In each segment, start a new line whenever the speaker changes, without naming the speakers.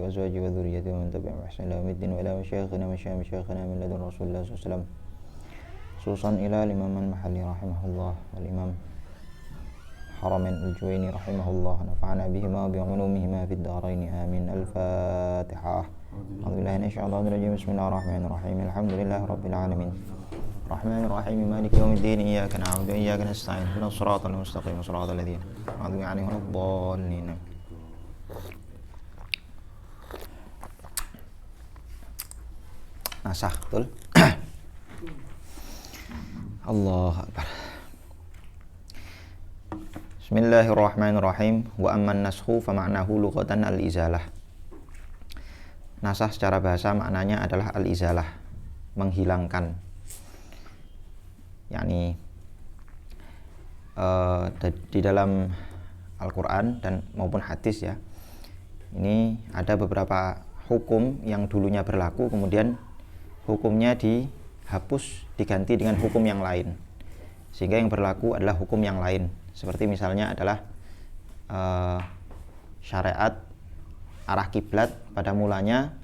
وأزواجه وذريته ومن تبعهم بإحسان إلى يوم الدين وإلى مشايخنا من لدن رسول الله صلى الله عليه وسلم خصوصا إلى الإمام المحلي رحمه الله والإمام حرمين الجويني رحمه الله نفعنا بهما وبعلومهما في الدارين آمين. الفاتحة. أعوذ بالله من الشيطان الرجيم. بسم الله الرحمن الرحيم. الحمد لله رب العالمين الرحمن الرحيم مالك يوم الدين إياك نعبد وإياك نستعين اهدنا الصراط المستقيم صراط الذين أنعمت عليهم غير الضالين. Nasakh, betul? Allah Akbar. Bismillahirrahmanirrahim. Wa amman naskhu fa ma'nahu lughatan al-izalah. Nasakh secara bahasa maknanya adalah al-izalah, menghilangkan. Yani di dalam Al-Qur'an dan maupun hadis ya. Ini ada beberapa hukum yang dulunya berlaku kemudian hukumnya dihapus, diganti dengan hukum yang lain, sehingga yang berlaku adalah hukum yang lain. Seperti misalnya adalah syariat arah kiblat. Pada mulanya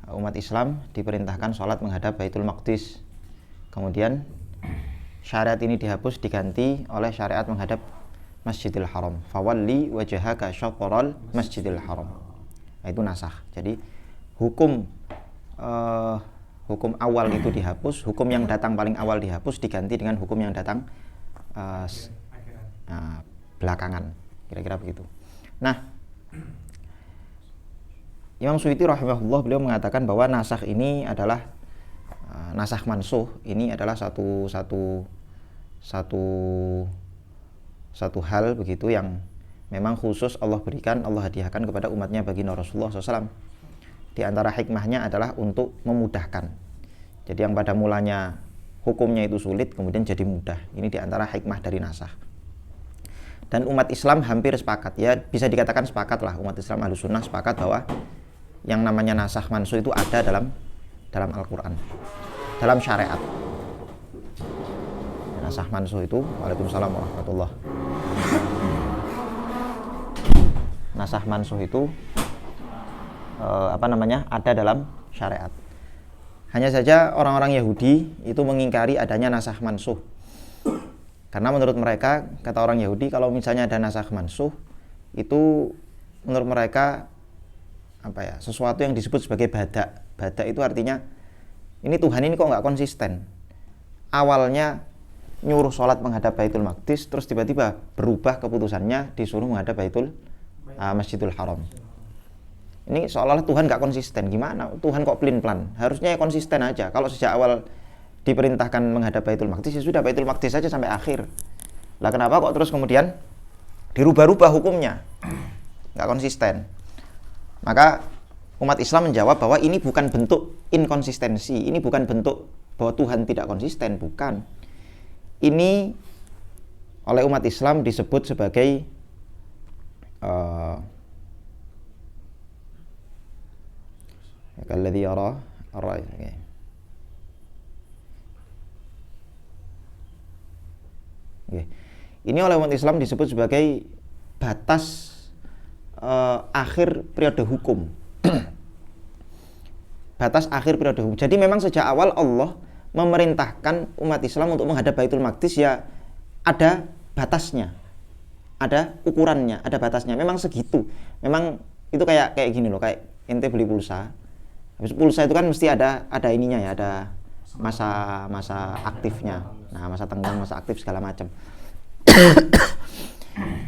umat Islam diperintahkan sholat menghadap Baitul Maqdis, kemudian syariat ini dihapus, diganti oleh syariat menghadap Masjidil Haram. Fawalli wajhaka syatral Masjidil Haram. Nah, itu nasakh. Jadi hukum awal itu dihapus, hukum yang datang paling awal dihapus, diganti dengan hukum yang datang belakangan, kira-kira begitu. Nah, Imam Suyuti rahimahullah, beliau mengatakan bahwa nasakh ini adalah nasakh mansukh ini adalah satu hal begitu yang memang khusus Allah berikan, Allah hadiahkan kepada umatnya baginda Rasulullah SAW. Di antara hikmahnya adalah untuk memudahkan. Jadi yang pada mulanya hukumnya itu sulit kemudian jadi mudah. Ini di antara hikmah dari nasakh. Dan umat Islam hampir sepakat, ya bisa dikatakan sepakat lah, umat Islam Ahlus Sunnah sepakat bahwa yang namanya nasakh mansukh itu ada dalam Al-Qur'an, dalam syariat. Nasakh mansukh itu, waalaikumsalam warahmatullah. Nasakh mansukh itu ada dalam syariat. Hanya saja orang-orang Yahudi itu mengingkari adanya nasakh mansukh. Karena menurut mereka, kata orang Yahudi, kalau misalnya ada nasakh mansukh, itu menurut mereka sesuatu yang disebut sebagai bada'. Bada' itu artinya ini Tuhan ini kok nggak konsisten. Awalnya nyuruh sholat menghadap Baitul Maqdis, terus tiba-tiba berubah keputusannya disuruh menghadap Masjidil Haram. Ini seolah-olah Tuhan nggak konsisten. Gimana? Tuhan kok pelin-pelan? Harusnya konsisten aja. Kalau sejak awal diperintahkan menghadap Baitul Maqdis, ya sudah Baitul Maqdis saja sampai akhir. Lah kenapa kok terus kemudian dirubah-rubah hukumnya? Nggak konsisten. Maka umat Islam menjawab bahwa ini bukan bentuk inkonsistensi. Ini bukan bentuk bahwa Tuhan tidak konsisten. Bukan. Ini oleh umat Islam disebut sebagai kalladzi yara ar-ra'i. Ini oleh umat Islam disebut sebagai batas akhir periode hukum. Batas akhir periode hukum. Jadi memang sejak awal Allah memerintahkan umat Islam untuk menghadap Baitul Maqdis, ya ada batasnya. Ada ukurannya, ada batasnya. Memang segitu. Memang itu kayak gini loh, kayak ente beli pulsa. Habis pulsa itu kan mesti ada ininya ya, ada masa aktifnya. Nah, masa tenggang, masa aktif segala macam.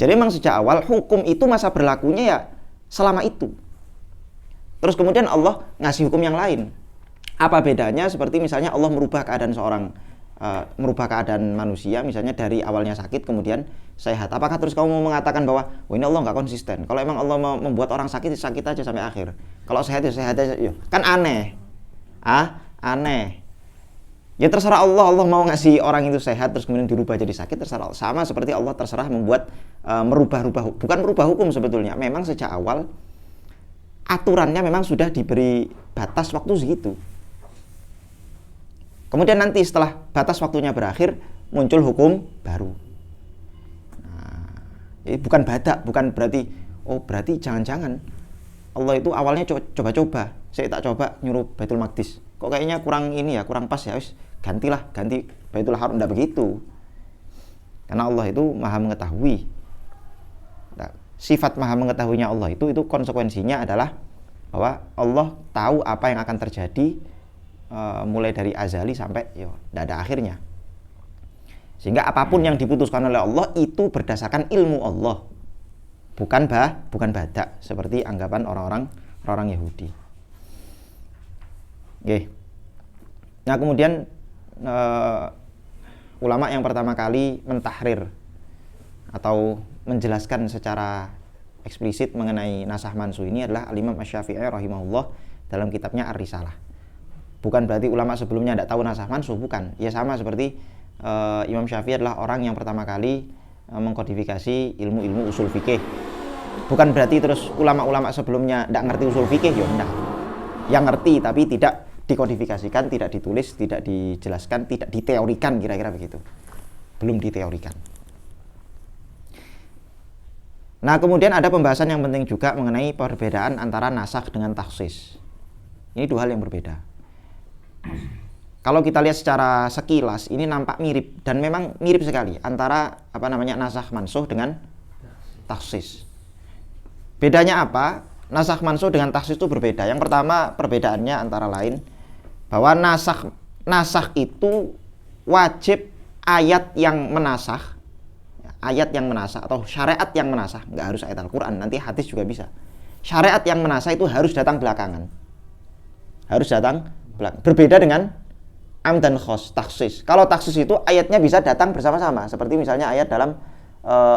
Jadi memang sejak awal hukum itu masa berlakunya ya selama itu. Terus kemudian Allah ngasih hukum yang lain. Apa bedanya? Seperti misalnya Allah merubah keadaan merubah keadaan manusia, misalnya dari awalnya sakit kemudian sehat. Apakah terus kamu mau mengatakan bahwa ini Allah nggak konsisten? Kalau emang Allah mau membuat orang sakit, sakit aja sampai akhir. Kalau sehat, ya sehat aja. Kan aneh. Aneh. Ya terserah Allah mau ngasih orang itu sehat terus kemudian dirubah jadi sakit, terserah. Sama seperti Allah terserah membuat merubah-rubah, bukan merubah hukum sebetulnya. Memang sejak awal aturannya memang sudah diberi batas waktu segitu. Kemudian nanti setelah batas waktunya berakhir muncul hukum baru. Nah, bukan badak, bukan berarti berarti jangan-jangan Allah itu awalnya coba-coba, saya tak coba nyuruh Baitul Maqdis, kok kayaknya kurang ini ya, kurang pas ya, wis ganti Baitul Haram. Enggak begitu, karena Allah itu maha mengetahui. Nah, sifat maha mengetahuinya Allah itu konsekuensinya adalah bahwa Allah tahu apa yang akan terjadi mulai dari azali sampai tidak ada akhirnya. Sehingga apapun yang diputuskan oleh Allah itu berdasarkan ilmu Allah, bukan badak seperti anggapan orang-orang Yahudi. Oke. Nah, kemudian ulama yang pertama kali mentahrir atau menjelaskan secara eksplisit mengenai nasakh mansuh ini adalah Al-Imam Asy-Syafi'i rahimahullah dalam kitabnya Ar-Risalah. Bukan berarti ulama sebelumnya tidak tahu nasakh mansuh, bukan. Ya sama seperti Imam Syafi'i adalah orang yang pertama kali mengkodifikasi ilmu-ilmu usul fikih. Bukan berarti terus ulama-ulama sebelumnya tidak ngerti usul fikih, ya enggak. Yang ngerti tapi tidak dikodifikasikan, tidak ditulis, tidak dijelaskan, tidak diteorikan, kira-kira begitu. Belum diteorikan. Nah, kemudian ada pembahasan yang penting juga mengenai perbedaan antara nasakh dengan takhsis. Ini dua hal yang berbeda. Kalau kita lihat secara sekilas ini nampak mirip, dan memang mirip sekali antara nasakh mansuh dengan takhsis. Bedanya apa? Nasakh mansuh dengan takhsis itu berbeda. Yang pertama, perbedaannya antara lain bahwa nasakh itu wajib ayat yang menasakh atau syariat yang menasakh, nggak harus ayat Al-Quran, nanti hadis juga bisa. Syariat yang menasakh itu harus datang belakangan. Berbeda dengan am dan khos, takhsis. Kalau takhsis itu ayatnya bisa datang bersama-sama, seperti misalnya ayat dalam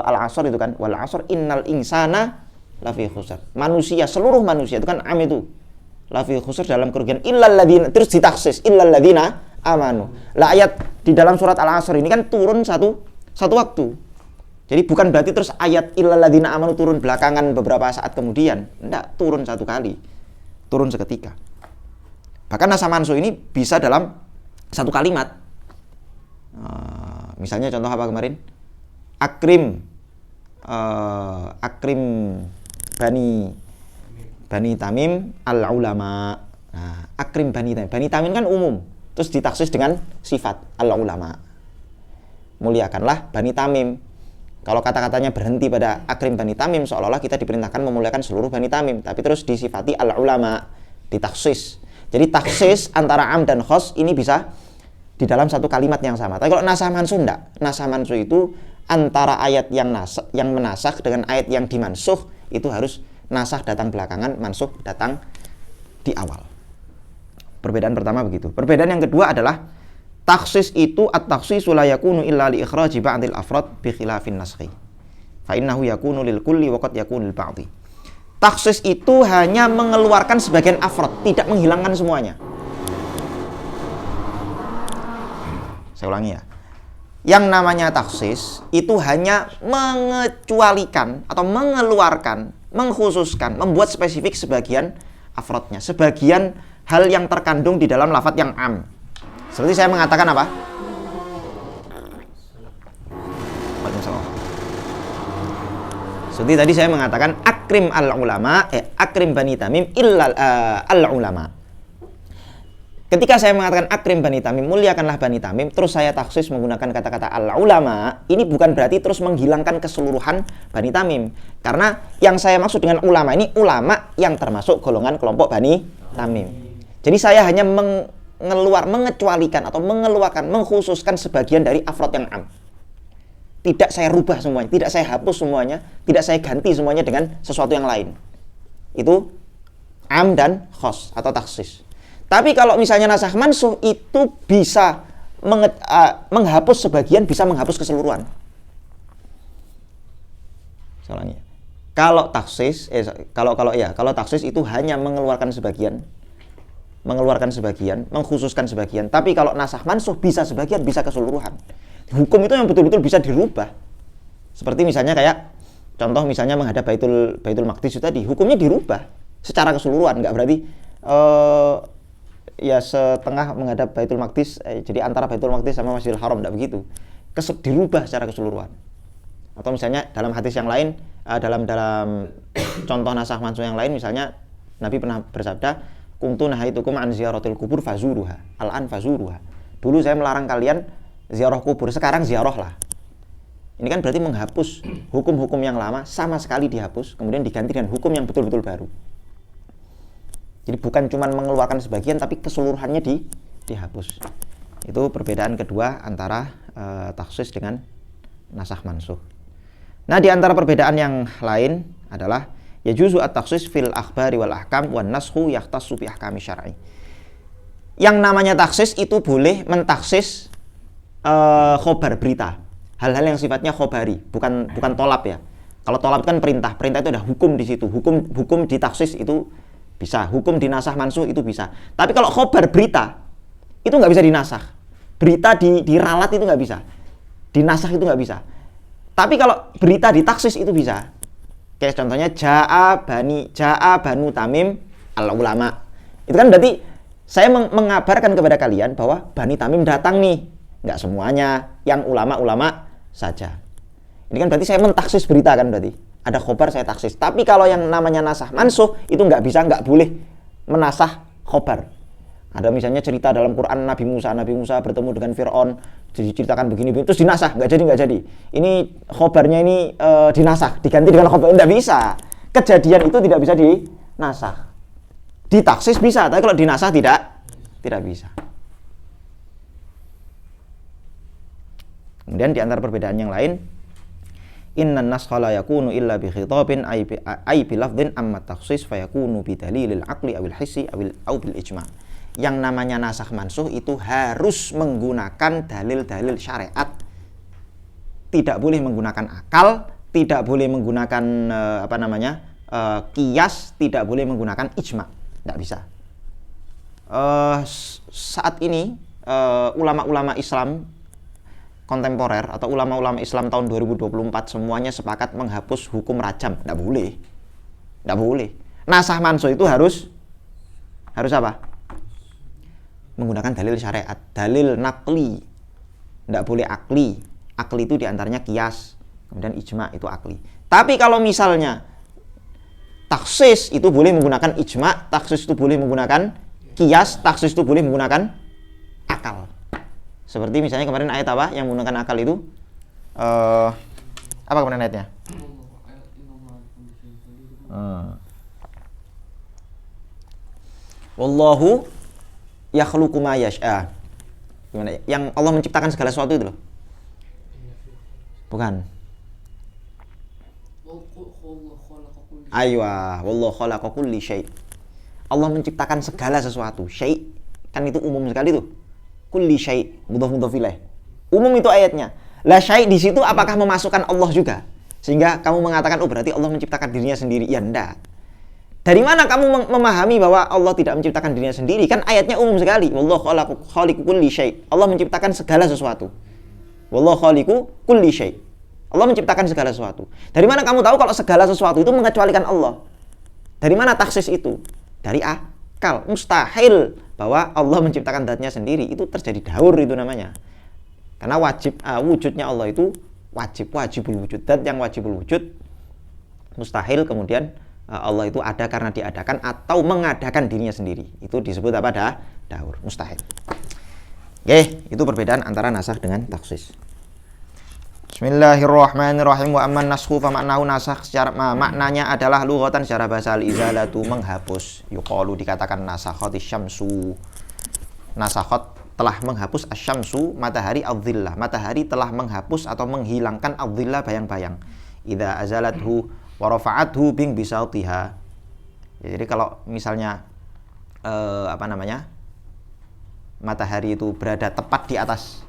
Al-Asr itu kan, wal 'asr innal insana lafi khusr. Manusia, seluruh manusia itu kan am itu. Lafi khusr, dalam kerugian, illal ladzina, terus ditakhsis illal ladzina amanu. Lah ayat di dalam surat Al-Asr ini kan turun satu waktu. Jadi bukan berarti terus ayat illal ladzina amanu turun belakangan beberapa saat kemudian. Enggak, turun satu kali. Turun seketika. Bahkan nasakh mansuh ini bisa dalam satu kalimat. Misalnya contoh apa kemarin? Akrim Bani Tamim al-ulama. Nah, akrim Bani Tamim. Bani Tamim kan umum, terus ditaksis dengan sifat al-ulama. Muliakanlah Bani Tamim. Kalau kata-katanya berhenti pada akrim Bani Tamim, seolah-olah kita diperintahkan memuliakan seluruh Bani Tamim, tapi terus disifati al-ulama, ditaksis. Jadi taksis antara am dan khos ini bisa di dalam satu kalimat yang sama. Tapi kalau nasakh mansuh enggak. Nasakh mansuh itu antara ayat yang menasakh dengan ayat yang dimansuh itu harus nasakh datang belakangan, mansuh datang di awal. Perbedaan pertama begitu. Perbedaan yang kedua adalah taksis itu at-takhsisu la yakunu illa li ikhraji ba'dil afrad bi khilafin naskhi. Fa innahu yakunu lil kulli wa qad yakunu lil ba'dhi. Taksis itu hanya mengeluarkan sebagian afrad, tidak menghilangkan semuanya. Saya ulangi ya. Yang namanya taksis itu hanya mengecualikan atau mengeluarkan, mengkhususkan, membuat spesifik sebagian afrodnya, sebagian hal yang terkandung di dalam lafadz yang am. Seperti saya mengatakan apa? Seperti tadi saya mengatakan akrim al-ulama, akrim Bani Tamim illal al-ulama. Ketika saya mengatakan akrim Bani Tamim, muliakanlah Bani Tamim, terus saya taksis menggunakan kata-kata al-ulama, ini bukan berarti terus menghilangkan keseluruhan Bani Tamim. Karena yang saya maksud dengan ulama ini ulama yang termasuk golongan kelompok Bani Tamim. Jadi saya hanya mengecualikan atau mengeluarkan, mengkhususkan sebagian dari afrod yang am. Tidak saya rubah semuanya, tidak saya hapus semuanya, tidak saya ganti semuanya dengan sesuatu yang lain. Itu am dan khos atau taksis. Tapi kalau misalnya nasakh mansuh itu bisa menghapus sebagian, bisa menghapus keseluruhan. Soalnya kalau taksis kalau taksis itu hanya mengeluarkan sebagian, mengkhususkan sebagian. Tapi kalau nasakh mansuh bisa sebagian, bisa keseluruhan. Hukum itu yang betul-betul bisa dirubah. Seperti misalnya kayak contoh misalnya menghadap Baitul Maqdis itu tadi, hukumnya dirubah secara keseluruhan, nggak berarti ya setengah menghadap Baitul Maqdis, jadi antara Baitul Maqdis sama Masjidil Haram, nggak begitu. Dirubah secara keseluruhan. Atau misalnya dalam hadis yang lain, dalam contoh nasakh mansuh yang lain, misalnya Nabi pernah bersabda, kuntu nahaitukum an ziyaratil kubur fazuruha, al-an fazuruha. Dulu saya melarang kalian ziarah kubur, sekarang ziarahlah. Ini kan berarti menghapus hukum-hukum yang lama, sama sekali dihapus, kemudian diganti dengan hukum yang betul-betul baru. Jadi bukan cuma mengeluarkan sebagian, tapi keseluruhannya dihapus. Itu perbedaan kedua antara takhsis dengan nasakh mansuh. Nah, di antara perbedaan yang lain adalah yajuzu at-takhsis fil akhbari wal ahkam wan naskhu yahtassu bi ahkami syar'i. Yang namanya takhsis itu boleh mentakhsis khobar, berita. Hal-hal yang sifatnya khobari, bukan tolab ya. Kalau tolab kan perintah itu ada hukum di situ. Hukum di takhsis itu bisa, hukum di nasakh mansuh itu bisa. Tapi kalau khobar, berita, itu nggak bisa dinasakh. Berita diralat itu nggak bisa. Dinasakh itu nggak bisa. Tapi kalau berita ditaksis itu bisa. Kayak contohnya ja'a banu Tamim al ulama. Itu kan berarti saya mengabarkan kepada kalian bahwa Bani Tamim datang nih. Nggak semuanya, yang ulama-ulama saja. Ini kan berarti saya mentaksis berita kan berarti. Ada khobar saya taksis. Tapi kalau yang namanya nasakh mansuh itu nggak bisa, nggak boleh menasakh khobar. Ada misalnya cerita dalam Quran Nabi Musa bertemu dengan Fir'aun, diceritakan begini, terus dinasakh, nggak jadi. Ini khobarnya ini dinasakh, diganti dengan khobar, nggak bisa. Kejadian itu tidak bisa dinasakh. Ditaksis bisa, tapi kalau dinasakh tidak bisa. Kemudian di antara perbedaan yang lain, innan naskha la yakunu illa bi khitabin ay bi lafdhin amma takhsis fa yakunu bi dalilil aqli awil hissi aw bil ijma'. Yang namanya nasakh mansuh itu harus menggunakan dalil-dalil syariat. Tidak boleh menggunakan akal, tidak boleh menggunakan qiyas, tidak boleh menggunakan ijma'. Tidak bisa. Saat ini ulama-ulama Islam kontemporer atau ulama-ulama Islam tahun 2024 semuanya sepakat menghapus hukum rajam. Tidak boleh. Nasakh mansuh itu harus apa? Menggunakan dalil syariat, dalil naqli. Tidak boleh akli. Akli itu diantaranya qiyas, kemudian ijma' itu akli. Tapi kalau misalnya taksis itu boleh menggunakan ijma', taksis itu boleh menggunakan qiyas, taksis itu boleh menggunakan akal. Seperti misalnya kemarin ayat apa yang menggunakan akal itu? Apa kemarin ayatnya? Wallahu yakhluqu ma yasha. Gimana? Yang Allah menciptakan segala sesuatu itu loh. Bukan. Aywa, wallahu khalaqa kulli syai'. Allah menciptakan segala sesuatu. Syai' kan itu umum sekali tuh. Kulli syai', mudhaf ilaih. Umum itu ayatnya. La syai' di situ apakah memasukkan Allah juga? Sehingga kamu mengatakan oh berarti Allah menciptakan dirinya sendiri. Ya enggak. Dari mana kamu memahami bahwa Allah tidak menciptakan dirinya sendiri? Kan ayatnya umum sekali. Wallahu khaliqu kulli syai'. Allah menciptakan segala sesuatu. Wallahu khaliqu kulli syai'. Allah menciptakan segala sesuatu. Dari mana kamu tahu kalau segala sesuatu itu mengecualikan Allah? Dari mana taksis itu? Dari akal. Mustahil bahwa Allah menciptakan zatnya sendiri. Itu terjadi daur itu namanya. Karena wujudnya Allah itu wajibul wujud. Zat yang wajibul wujud mustahil kemudian Allah itu ada karena diadakan atau mengadakan dirinya sendiri. Itu disebut apa? Daur, mustahil. Oke, itu perbedaan antara nasakh dengan taksis. Bismillahirrahmanirrahim. Wa amman naskhu fa ma'nahu nasakh secara maknanya adalah lughatan secara bahasa al-izalatu menghapus. Yuqalu dikatakan nasakhatis syamsu. Nasakhat telah menghapus asyamsu matahari adzillah. Matahari telah menghapus atau menghilangkan adzillah bayang-bayang. Idza azalathu wa rafa'athu bing bisautiha. Jadi kalau misalnya matahari itu berada tepat di atas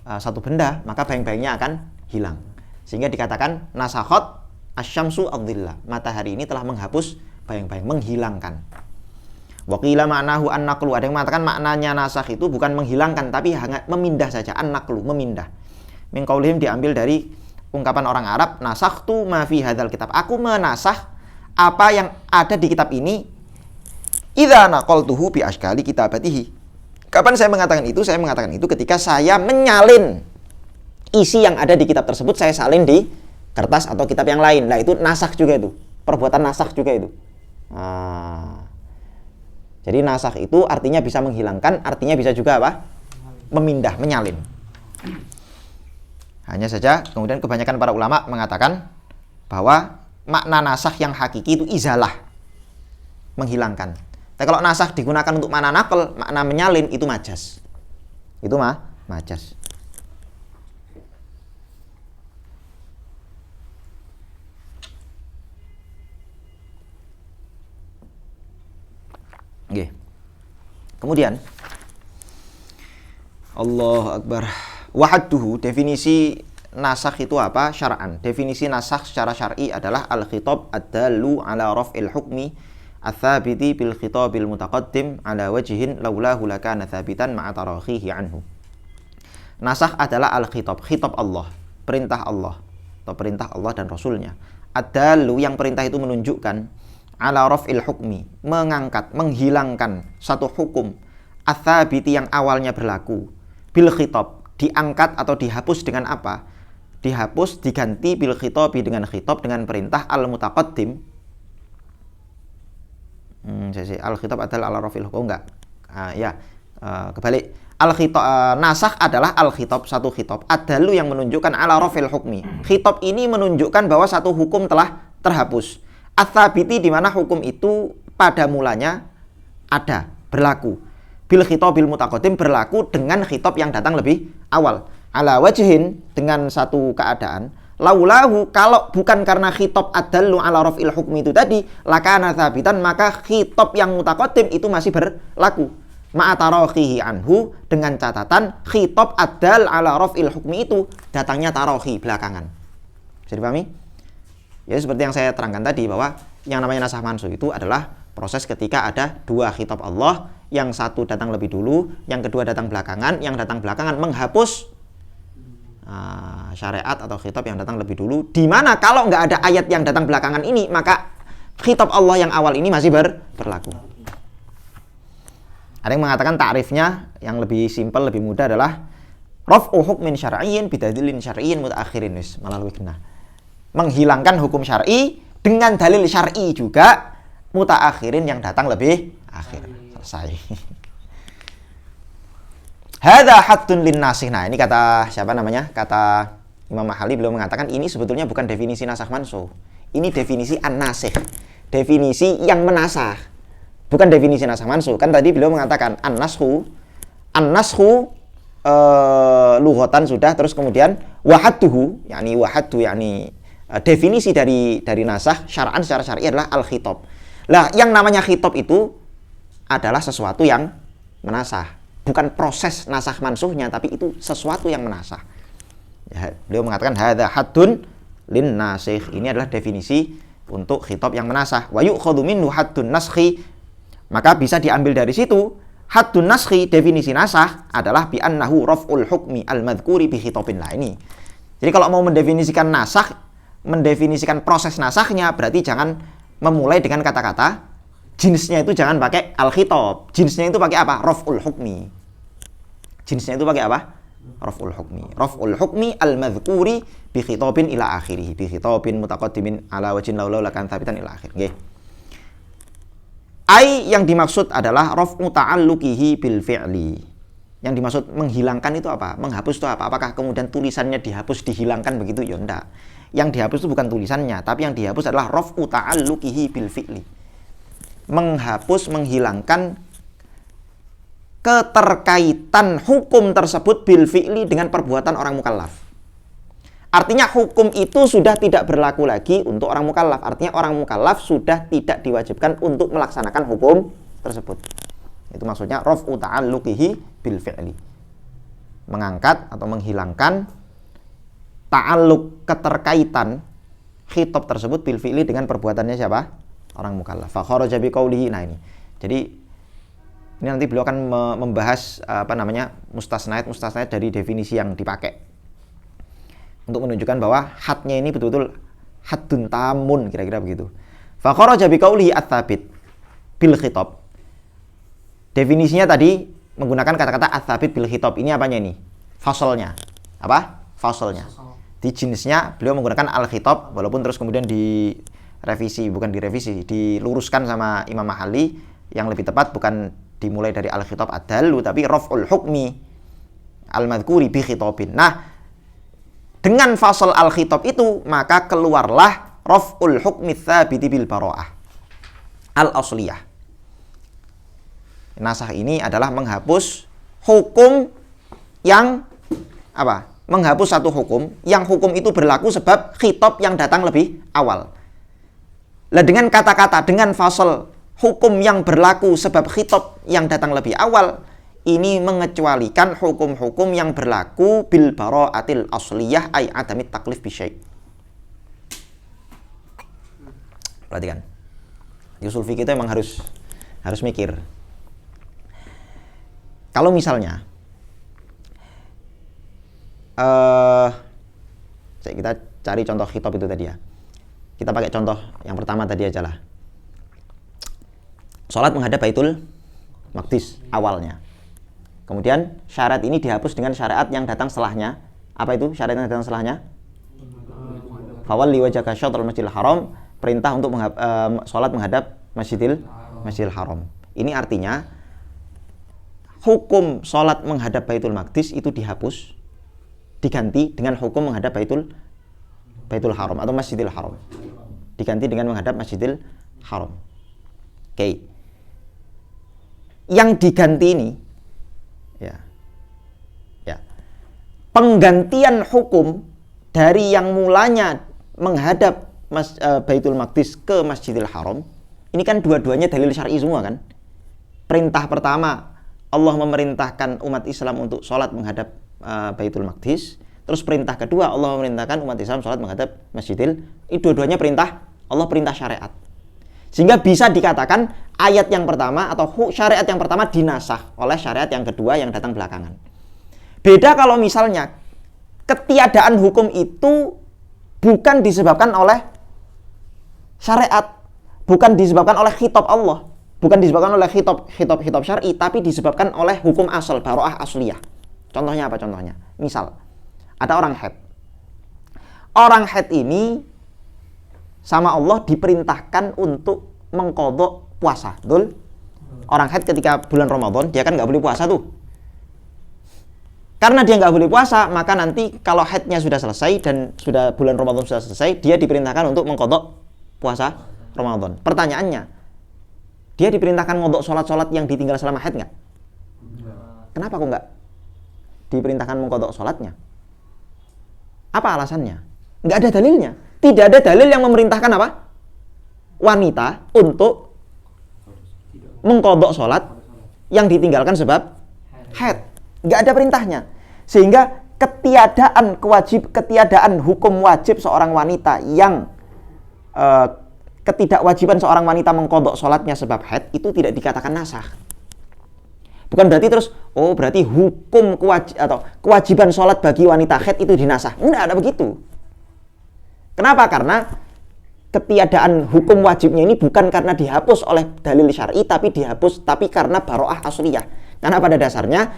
satu benda, maka bayang-bayangnya akan hilang. Sehingga dikatakan nasakhat asyamsu adzillah. Matahari ini telah menghapus bayang-bayang, menghilangkan. Wa qila ma'nahu an-naqlu. Ada yang mengatakan maknanya nasakh itu bukan menghilangkan tapi hanya memindah saja, an-naqlu, memindah. Min qaulihim diambil dari ungkapan orang Arab, nasakhtu ma fi hadzal kitab. Aku menasakh apa yang ada di kitab ini. Idza naqaltuhu bi ashkali kitabatihi. Kapan saya mengatakan itu? Saya mengatakan itu ketika saya menyalin isi yang ada di kitab tersebut saya salin di kertas atau kitab yang lain. Nah, itu nasakh juga itu. Perbuatan nasakh juga itu. Nah, jadi nasakh itu artinya bisa menghilangkan, artinya bisa juga apa? Memindah, menyalin. Hanya saja kemudian kebanyakan para ulama mengatakan bahwa makna nasakh yang hakiki itu izalah, menghilangkan. Tapi kalau nasakh digunakan untuk makna naql, makna menyalin, itu majas. Itu majas. Oke. Kemudian Allahu Akbar. Wahadduhu, definisi nasakh itu apa? Syar'an. Definisi nasakh secara syar'i adalah al-khitab ad-dallu ala raf'il hukmi ats-tsabiti bil khitabil mutaqaddim ala wajhin laulahu lakana tsabitan ma'a tarakhihi anhu. Nasakh adalah al-khitab, khitab Allah, perintah Allah atau perintah Allah dan Rasulnya. Ad-dallu, yang perintah itu menunjukkan, ala raf'il hukmi, mengangkat, menghilangkan satu hukum, ats-tsabiti, yang awalnya berlaku, bil khitab, diangkat atau dihapus dengan apa? Dihapus, diganti bil khitabi, dengan khitab, dengan perintah al-mutaqaddim. Al-khitab adalah ala rafil hukum, enggak? Kebalik. Nasakh adalah al-khitab, satu khitab. Adalu, yang menunjukkan ala rafil hukmi. Khitab ini menunjukkan bahwa satu hukum telah terhapus. Ats-tsabiti, di mana hukum itu pada mulanya ada, berlaku. Bil khitabil mutaqaddim, berlaku dengan khitab yang datang lebih awal. Ala wajhin, dengan satu keadaan, laulahu, kalau bukan karena khitab adallu ala raf'il hukmi itu tadi, lakana tsabitan, maka khitab yang mutaqaddim itu masih berlaku. Ma'a tarakhihi anhu, dengan catatan khitab adal ala raf'il hukmi itu datangnya tarakhi, belakangan. Bisa dipahami? Ya, seperti yang saya terangkan tadi, bahwa yang namanya nasakh mansukh itu adalah proses ketika ada dua khitab Allah, yang satu datang lebih dulu, yang kedua datang belakangan. Yang datang belakangan menghapus syariat atau khitab yang datang lebih dulu, di mana kalau nggak ada ayat yang datang belakangan ini, maka khitab Allah yang awal ini masih berlaku. Ada yang mengatakan takrifnya yang lebih simpel, lebih mudah adalah raf'u hukmin syar'iyyin bidalilin syar'iyyin mutaakhirin, malah lebih kena. Menghilangkan hukum syar'i dengan dalil syar'i juga mutaakhirin, yang datang lebih akhir. Selesai. Hadza haddun lin nasikh. Nah, ini kata siapa namanya? Kata Imam Mahali, beliau mengatakan ini sebetulnya bukan definisi nasakh mansukh. Ini definisi an-nasikh. Definisi yang menasakh. Bukan definisi nasakh mansukh. Kan tadi beliau mengatakan an-naskhu lughatan sudah, terus kemudian wahadduhu, yakni definisi dari nasakh syar'an, secara syar'i adalah al-khitab. Lah, yang namanya khitab itu adalah sesuatu yang menasakh, bukan proses nasakh mansukhnya, tapi itu sesuatu yang menasakh. Ya, beliau mengatakan hadza haddun lin nasikh. Ini adalah definisi untuk khitab yang menasakh. Wa yu'khadhu minhu haddun naskhi. Maka bisa diambil dari situ haddun naskhi, definisi nasakh adalah bi annahu raf'ul hukmi al-madhkuri bi khitabin. Lah, ini. Jadi kalau mau mendefinisikan nasakh, mendefinisikan proses nasakhnya, berarti jangan memulai dengan kata-kata jinsnya, itu jangan pakai al-khitab. Jinsnya itu pakai apa? Raf'ul hukmi. Jinsnya itu pakai apa? Raf'ul hukmi. Raf'ul hukmi al-madhkuri bi khitabin ila akhirih. Bi khitabin mutaqaddimin ala wajhin laulau lakan tsabitan ila akhir. Nggih. Ai, yang dimaksud adalah raf'u ta'alluqihi bil fi'li. Yang dimaksud menghilangkan itu apa? Menghapus itu apa? Apakah kemudian tulisannya dihapus, dihilangkan begitu? Ya enggak. Yang dihapus itu bukan tulisannya, tapi yang dihapus adalah raf'u ta'alluqihi bil fi'li. Menghapus, menghilangkan keterkaitan hukum tersebut bil fi'li, dengan perbuatan orang mukallaf. Artinya hukum itu sudah tidak berlaku lagi untuk orang mukallaf. Artinya orang mukallaf sudah tidak diwajibkan untuk melaksanakan hukum tersebut. Itu maksudnya raf'u ta'alluqihi bil fi'li. Mengangkat atau menghilangkan ta'alluq, keterkaitan khitab tersebut bil fi'li, dengan perbuatannya siapa? Orang mukallaf. Fa kharaja bi qaulihi. Nah, ini. Jadi ini nanti beliau akan membahas mustasnaid dari definisi yang dipakai untuk menunjukkan bahwa hadnya ini betul-betul haddun tamun, kira-kira begitu. Fa kharaja bi qaulihi ats-tsabit bil khitab. Definisinya tadi menggunakan kata-kata ats-tsabit bil khitab. Ini apanya ini? Fasalnya. Apa? fasalnya. Di jenisnya beliau menggunakan al-khitab, walaupun terus kemudian diluruskan sama Imam Mahalli, yang lebih tepat bukan dimulai dari al-khitab ad-dallu, tapi raf'ul hukmi al-madhkuri bi khitabin. Nah, dengan fasal al-khitab itu maka keluarlah raf'ul hukmi tsabiti bil bara'ah al-asliyah. Nasakh ini adalah menghapus hukum yang apa? Menghapus satu hukum yang hukum itu berlaku sebab khitab yang datang lebih awal. Lah dengan kata-kata dengan fasal hukum yang berlaku sebab khitab yang datang lebih awal, ini mengecualikan hukum-hukum yang berlaku bil bara'atil asliyah ay adamit taklif bi syai'. Perhatikan. Usul fikih itu emang harus mikir. Kalau misalnya kita cari contoh khitab itu tadi ya. Kita pakai contoh yang pertama tadi aja lah. Salat menghadap Baitul Maqdis awalnya. Kemudian syarat ini dihapus dengan syariat yang datang setelahnya. Apa itu syariat yang datang setelahnya? Fawalli wajhaka syatrul Masjidil Haram, perintah untuk salat menghadap Masjidil Haram. Ini artinya hukum salat menghadap Baitul Maqdis itu dihapus, diganti dengan hukum menghadap Baitul Haram atau Masjidil Haram. Diganti dengan menghadap Masjidil Haram. Oke. Yang diganti ini ya. Penggantian hukum dari yang mulanya menghadap Baitul Maqdis ke Masjidil Haram, ini kan dua-duanya dalil syar'i semua kan? Perintah pertama, Allah memerintahkan umat Islam untuk sholat menghadap Baitul Maqdis. Terus perintah kedua, Allah memerintahkan umat Islam sholat menghadap Masjidil. Ini dua-duanya perintah, Allah perintah syariat. Sehingga bisa dikatakan ayat yang pertama atau syariat yang pertama dinasakh oleh syariat yang kedua yang datang belakangan. Beda kalau misalnya ketiadaan hukum itu bukan disebabkan oleh syariat, bukan disebabkan oleh khitab Allah, bukan disebabkan oleh khitab syar'i, tapi disebabkan oleh hukum asal, bara'ah asliyah. Contohnya apa contohnya? Misal, ada orang haid. Orang haid ini sama Allah diperintahkan untuk mengqadha puasa. Betul? Orang haid ketika bulan Ramadan, dia kan nggak boleh puasa tuh. Karena dia nggak boleh puasa, maka nanti kalau haidnya sudah selesai dan sudah bulan Ramadan sudah selesai, dia diperintahkan untuk mengqadha puasa Ramadan. Pertanyaannya, dia diperintahkan ngodok sholat-sholat yang ditinggal selama haid nggak? Kenapa kok nggak diperintahkan mengqadha sholatnya? Apa alasannya? Nggak ada dalilnya. Tidak ada dalil yang memerintahkan apa? Wanita untuk mengqadha sholat yang ditinggalkan sebab haid. Nggak ada perintahnya. Sehingga ketiadaan hukum wajib seorang wanita yang ketidakwajiban seorang wanita mengqadha sholatnya sebab haid itu tidak dikatakan nasakh. Bukan berarti terus, berarti hukum kewajiban sholat bagi wanita haid itu dinasakh. Enggak ada begitu. Kenapa? Karena ketiadaan hukum wajibnya ini bukan karena dihapus oleh dalil syar'i, tapi karena bara'ah asliyah. Karena pada dasarnya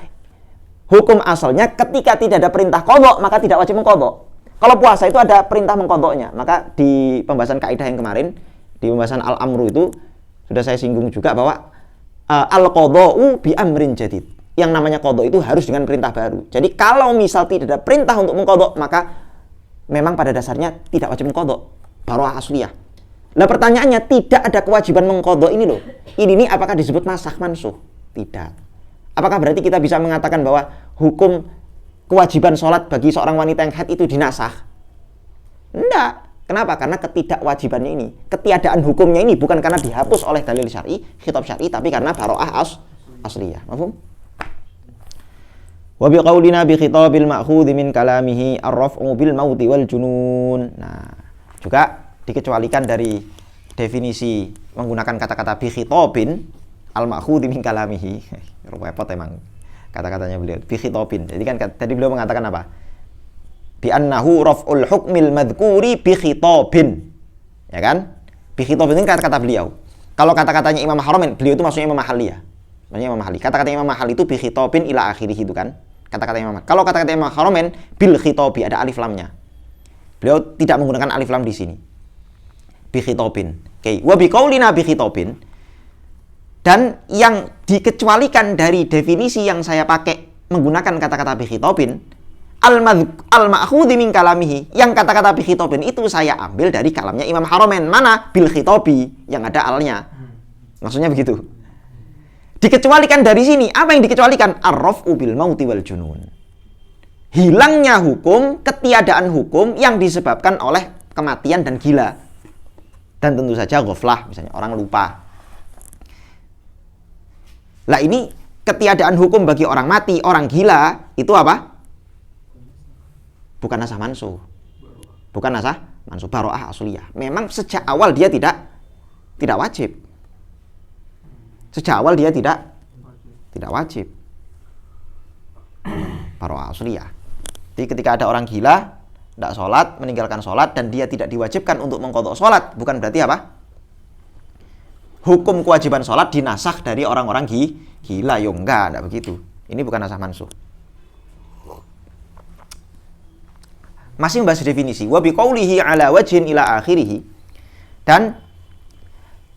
hukum asalnya ketika tidak ada perintah qadha, maka tidak wajib mengqadha. Kalau puasa itu ada perintah mengqadhanya, maka di pembahasan kaidah yang kemarin, di pembahasan al-amru itu sudah saya singgung juga bahwa al-qadha'u bi amrin jadid. Yang namanya qadha itu harus dengan perintah baru. Jadi kalau misal tidak ada perintah untuk mengqadha, maka memang pada dasarnya tidak wajib mengqadha. Bara'ah asliyah. Nah pertanyaannya, tidak ada kewajiban mengqadha ini loh. Ini apakah disebut nasakh mansuh? Tidak. Apakah berarti kita bisa mengatakan bahwa hukum kewajiban sholat bagi seorang wanita yang haid itu dinasakh? Enggak. Kenapa? Karena ketidakwajibannya ini, ketiadaan hukumnya ini bukan karena dihapus oleh dalil syar'i, khitab syar'i, tapi karena bara'ah asliyah. Mafhum? Wa biqaulina bi khitabil ma'khudhi min kalamihi ar-raf'u bil mauti wal junun. Nah, juga dikecualikan dari definisi menggunakan kata-kata bi khitabin al-ma'khudhi min kalamihi. Repot emang kata-katanya beliau. Bi khitabin. Jadi kan tadi beliau mengatakan apa? Bi annahu raf'ul hukmil madhkuri bi khitabin. Ya kan? Bi khitabin ini kata-kata beliau. Kalau kata-katanya Imam Haramain, beliau itu maksudnya Imam Mahalli ya. Maksudnya Imam Mahalli. Kata-kata Imam Mahalli itu bi khitabin ila akhirih itu kan. Kata-kata Imam Ahmad. Kalau kata-kata Imam Haramain bil khitobi, ada alif lamnya. Beliau tidak menggunakan alif lam di sini. Bi khitobin. Oke, wa bi qaulina bi khitobin. Dan yang dikecualikan dari definisi yang saya pakai menggunakan kata-kata bi khitobin, al-ma'khudhi min kalamihi, yang kata-kata bi khitobin itu saya ambil dari kalamnya Imam Haramain. Mana? Bil khitobi, yang ada alnya. Maksudnya begitu. Dikecualikan dari sini. Apa yang dikecualikan? Ar-raf'u bil mauti wal junun. Hilangnya hukum, ketiadaan hukum yang disebabkan oleh kematian dan gila. Dan tentu saja ghaflah, misalnya orang lupa. Lah ini ketiadaan hukum bagi orang mati, orang gila, itu apa? Bukan nasah mansuh. Bukan nasah mansuh, baro'ah asliyah. Memang sejak awal dia tidak wajib. Sejak awal dia tidak wajib. Baro'ah asliyah. Jadi ketika ada orang gila, tidak sholat, meninggalkan sholat, dan dia tidak diwajibkan untuk mengqadha sholat, bukan berarti apa? Hukum kewajiban sholat dinasakh dari orang-orang gila. Yo enggak begitu. Ini bukan nasah mansuh. Masih membahas definisi. Wa biqaulihi ala wajhin ila akhirih. Dan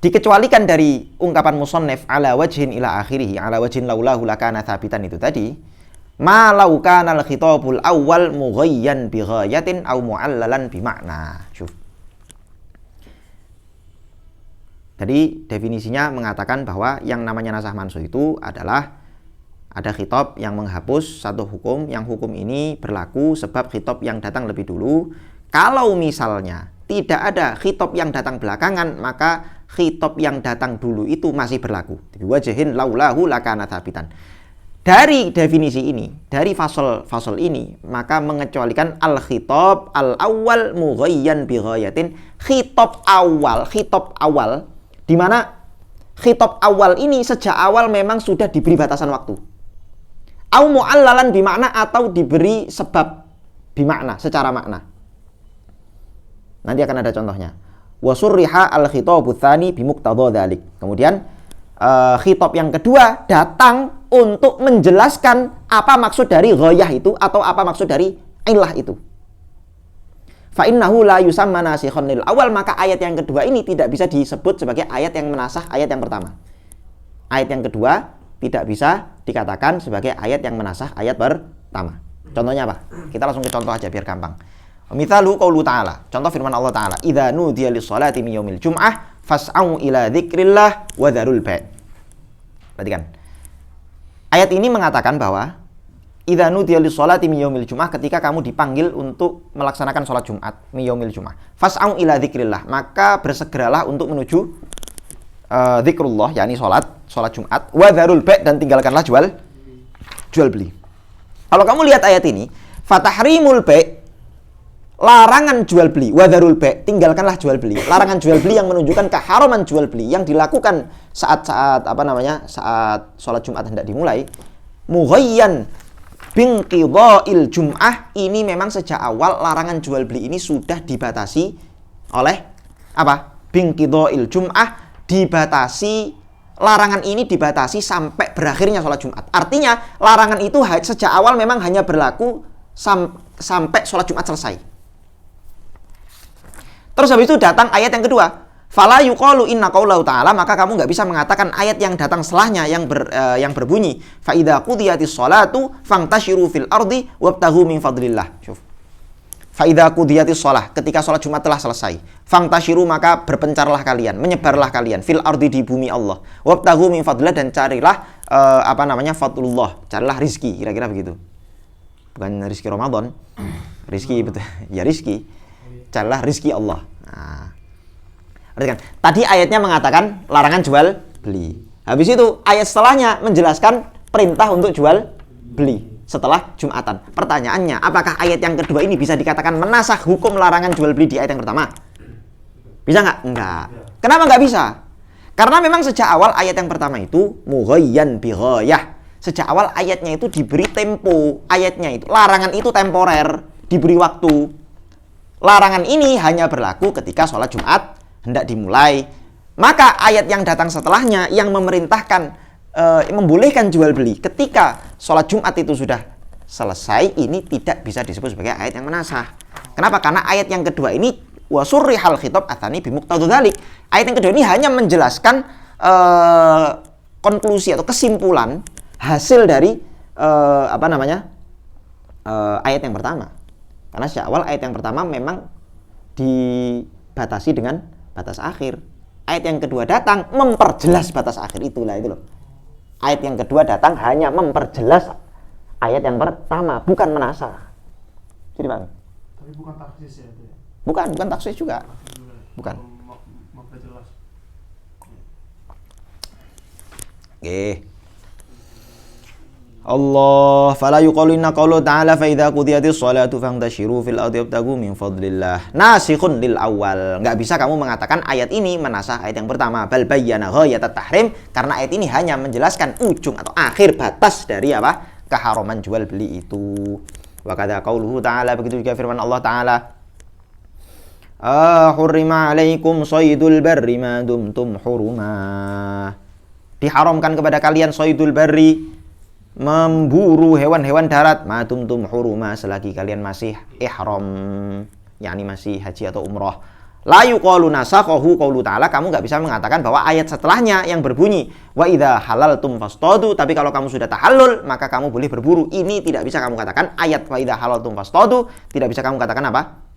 dikecualikan dari ungkapan musannif ala wajhin ila akhirih, ala wajhin laulahu lakana thabitan itu tadi, ma law kana al-khitabul awwal mughayyan bi ghayatin aw mu'allalan bi makna. Jadi definisinya mengatakan bahwa yang namanya nasah mansuh itu adalah ada khitab yang menghapus satu hukum, yang hukum ini berlaku sebab khitab yang datang lebih dulu. Kalau misalnya tidak ada khitab yang datang belakangan, maka khitab yang datang dulu itu masih berlaku. Wajhin laulahu lakana thabitan. Dari definisi ini, dari fasal ini, maka mengecualikan al-khitab al-awwal mughayyan bi ghayatin, khitab awal, di mana khitab awal ini sejak awal memang sudah diberi batasan waktu. Au mu'allalan bimakna, atau diberi sebab bimakna, secara makna. Nanti akan ada contohnya. Wa surriha al-khitabu tsani bimuqtadha dzalik. Kemudian khitab yang kedua datang untuk menjelaskan apa maksud dari ghayah itu atau apa maksud dari illah itu. Fa innahu la yusamma nasikhan lil awal, maka ayat yang kedua ini tidak bisa disebut sebagai ayat yang menasakh ayat yang pertama. Ayat yang kedua tidak bisa dikatakan sebagai ayat yang menasakh ayat pertama. Contohnya apa? Kita langsung ke contoh aja biar gampang. Mithalu qaulu ta'ala, contoh firman Allah Ta'ala, idza nudiya lis-sholati min yaumil jum'ah fas'au ila dzikrillah wa dzarul bai'. Perhatikan. Ayat ini mengatakan bahwa idza nudiya lis-sholati min yaumil jum'ah, ketika kamu dipanggil untuk melaksanakan sholat Jumat, min yaumil jum'ah, fas'au ila dzikrillah, maka bersegeralah untuk menuju zikrullah, yakni sholat Jumat, wa dzarul bai', dan tinggalkanlah jual beli. Kalau kamu lihat ayat ini, fatahrimul bai', larangan jual beli, wa dzarul bai', tinggalkanlah jual beli. Larangan jual beli yang menunjukkan keharaman jual beli yang dilakukan saat sholat Jumat hendak dimulai. Mughayyan binqidha'il jum'ah, ini memang sejak awal larangan jual beli ini sudah dibatasi oleh apa? Binqidha'il jum'ah, larangan ini dibatasi sampai berakhirnya sholat Jumat. Artinya larangan itu sejak awal memang hanya berlaku sampai sholat Jumat selesai. Terus habis itu datang ayat yang kedua, fala yuqalu inna qaulahu ta'ala, maka kamu nggak bisa mengatakan ayat yang datang setelahnya yang berbunyi fa idza qudiyatis sholatu fantashiru fil ardi wabtaghu min fadlillah. Syuf. Fa idza qudiyatis shalah, ketika sholat Jumat telah selesai, fantashiru, maka berpencarlah kalian, menyebarlah kalian fil ardi, di bumi Allah, wabtaghu min fadlillah, dan carilah fadlullah, carilah rizki, kira-kira begitu. Bukan rizki Ramadan, rizki betul, ya rizki, carilah rizki Allah. Nah, berarti kan tadi ayatnya mengatakan larangan jual beli. Habis itu ayat setelahnya menjelaskan perintah untuk jual beli setelah Jumatan. Pertanyaannya, apakah ayat yang kedua ini bisa dikatakan menasakh hukum larangan jual beli di ayat yang pertama? Bisa nggak? Enggak. Kenapa nggak bisa? Karena memang sejak awal ayat yang pertama itu mughayyan bi ghayah. Sejak awal ayatnya itu diberi tempo. Ayatnya itu, larangan itu temporer, diberi waktu. Larangan ini hanya berlaku ketika sholat Jumat hendak dimulai. Maka ayat yang datang setelahnya yang memerintahkan membolehkan jual beli ketika sholat Jumat itu sudah selesai, ini tidak bisa disebut sebagai ayat yang menasah. Kenapa? Karena ayat yang kedua ini wasurrihal khitab atsani bimuqtadha dzalik. Ayat yang kedua ini hanya menjelaskan konklusi atau kesimpulan hasil dari ayat yang pertama. Karena sejak awal ayat yang pertama memang dibatasi dengan batas akhir. Ayat yang kedua datang memperjelas batas akhir itu loh. Ayat yang kedua datang hanya memperjelas ayat yang pertama, bukan menasah. Jadi Bang.
Tapi bukan taksis ya itu ya?
Bukan taksis juga. Bukan.
Memperjelas.
Oke. Allah fala yuqalinna qawlu ta'ala fa idza qudiyatis shalatu fantashiru fil ardi wabtagu min fadlillah nasikhun lil awal. Enggak bisa kamu mengatakan ayat ini menasah ayat yang pertama. Bal bayyana ghayatat tahrim, karena ayat ini hanya menjelaskan ujung atau akhir batas dari keharaman jual beli itu. Wa kadza qauluhu ta'ala, begitu juga firman Allah Ta'ala, hurrima 'alaikum shaydul barri ma dumtum huruma. Diharamkan kepada kalian shaydul barri, memburu hewan-hewan darat, ma dumtum huruma, selagi kalian masih ihram, yakni masih haji atau umrah. La yuqalu nasakhahu qaulu ta'ala, kamu enggak bisa mengatakan bahwa ayat setelahnya yang berbunyi wa idza halaltum fastadu, tapi kalau kamu sudah tahallul maka kamu boleh berburu. Ini tidak bisa kamu katakan ayat wa idza halaltum fastadu, tidak bisa kamu katakan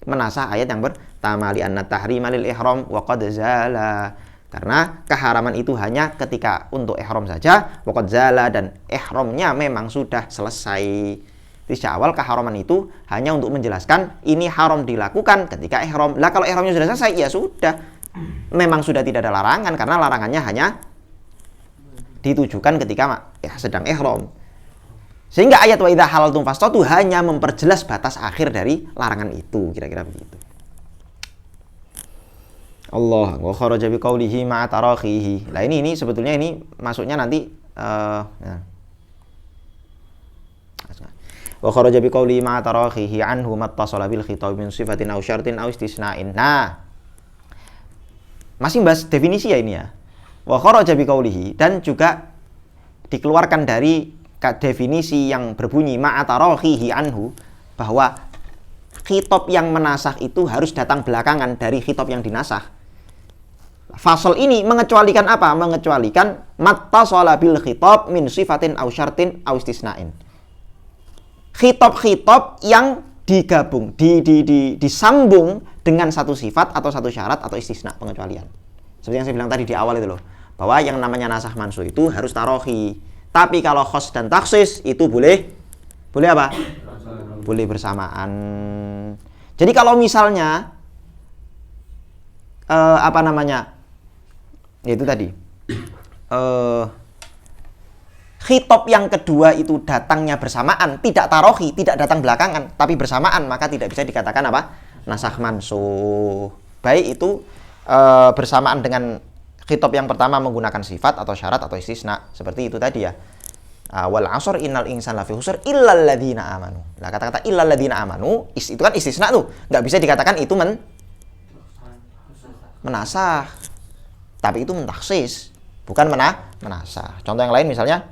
menasah ayat yang pertama, li anna tahrima lil ihram wa qad zala. Karena keharaman itu hanya ketika untuk ihram saja, wa qad zala, dan ihramnya memang sudah selesai. Di awal keharaman itu hanya untuk menjelaskan ini haram dilakukan ketika ihram. Lah kalau ihramnya sudah selesai, ya sudah. Memang sudah tidak ada larangan, karena larangannya hanya ditujukan ketika sedang ihram. Sehingga ayat wa idza halaltum fastadu hanya memperjelas batas akhir dari larangan itu, kira-kira begitu. Allah wa kharaja bi qaulihi ma'a tarakhihi. Lah ini sebetulnya ini masuknya nanti wa kharaja bi qaulihi ma'a tarakhihi anhu mattasala bil khitab min sifatin aw syartin aw istisna'in. Nah, masih bahas definisi ya ini ya. Wa kharaja bi qaulihi, dan juga dikeluarkan dari definisi yang berbunyi ma'a tarakhihi anhu, bahwa khitab yang menasah itu harus datang belakangan dari khitab yang dinasah. Fasal ini mengecualikan apa? Mengecualikan mattasala bil khitab min sifatin aw syartin aw istisna'in. Khitab-khitab yang digabung, disambung dengan satu sifat atau satu syarat atau istisna, pengecualian. Seperti yang saya bilang tadi di awal itu loh, bahwa yang namanya nasakh mansuh itu harus tarohi. Tapi kalau khos dan taksis itu boleh apa? Boleh bersamaan. Jadi kalau misalnya itu tadi khitab yang kedua itu datangnya bersamaan, tidak tarohi, tidak datang belakangan, tapi bersamaan, maka tidak bisa dikatakan nasakh mansuh. Baik itu bersamaan dengan khitab yang pertama menggunakan sifat atau syarat atau istisna, seperti itu tadi ya. Wal 'ashr innal insana lafi khusr illal ladzina amanu. Nah, kata-kata illal ladzina amanu itu kan istisna tuh, nggak bisa dikatakan itu menasah. Tapi itu mentaksis, bukan menasah. Contoh yang lain misalnya,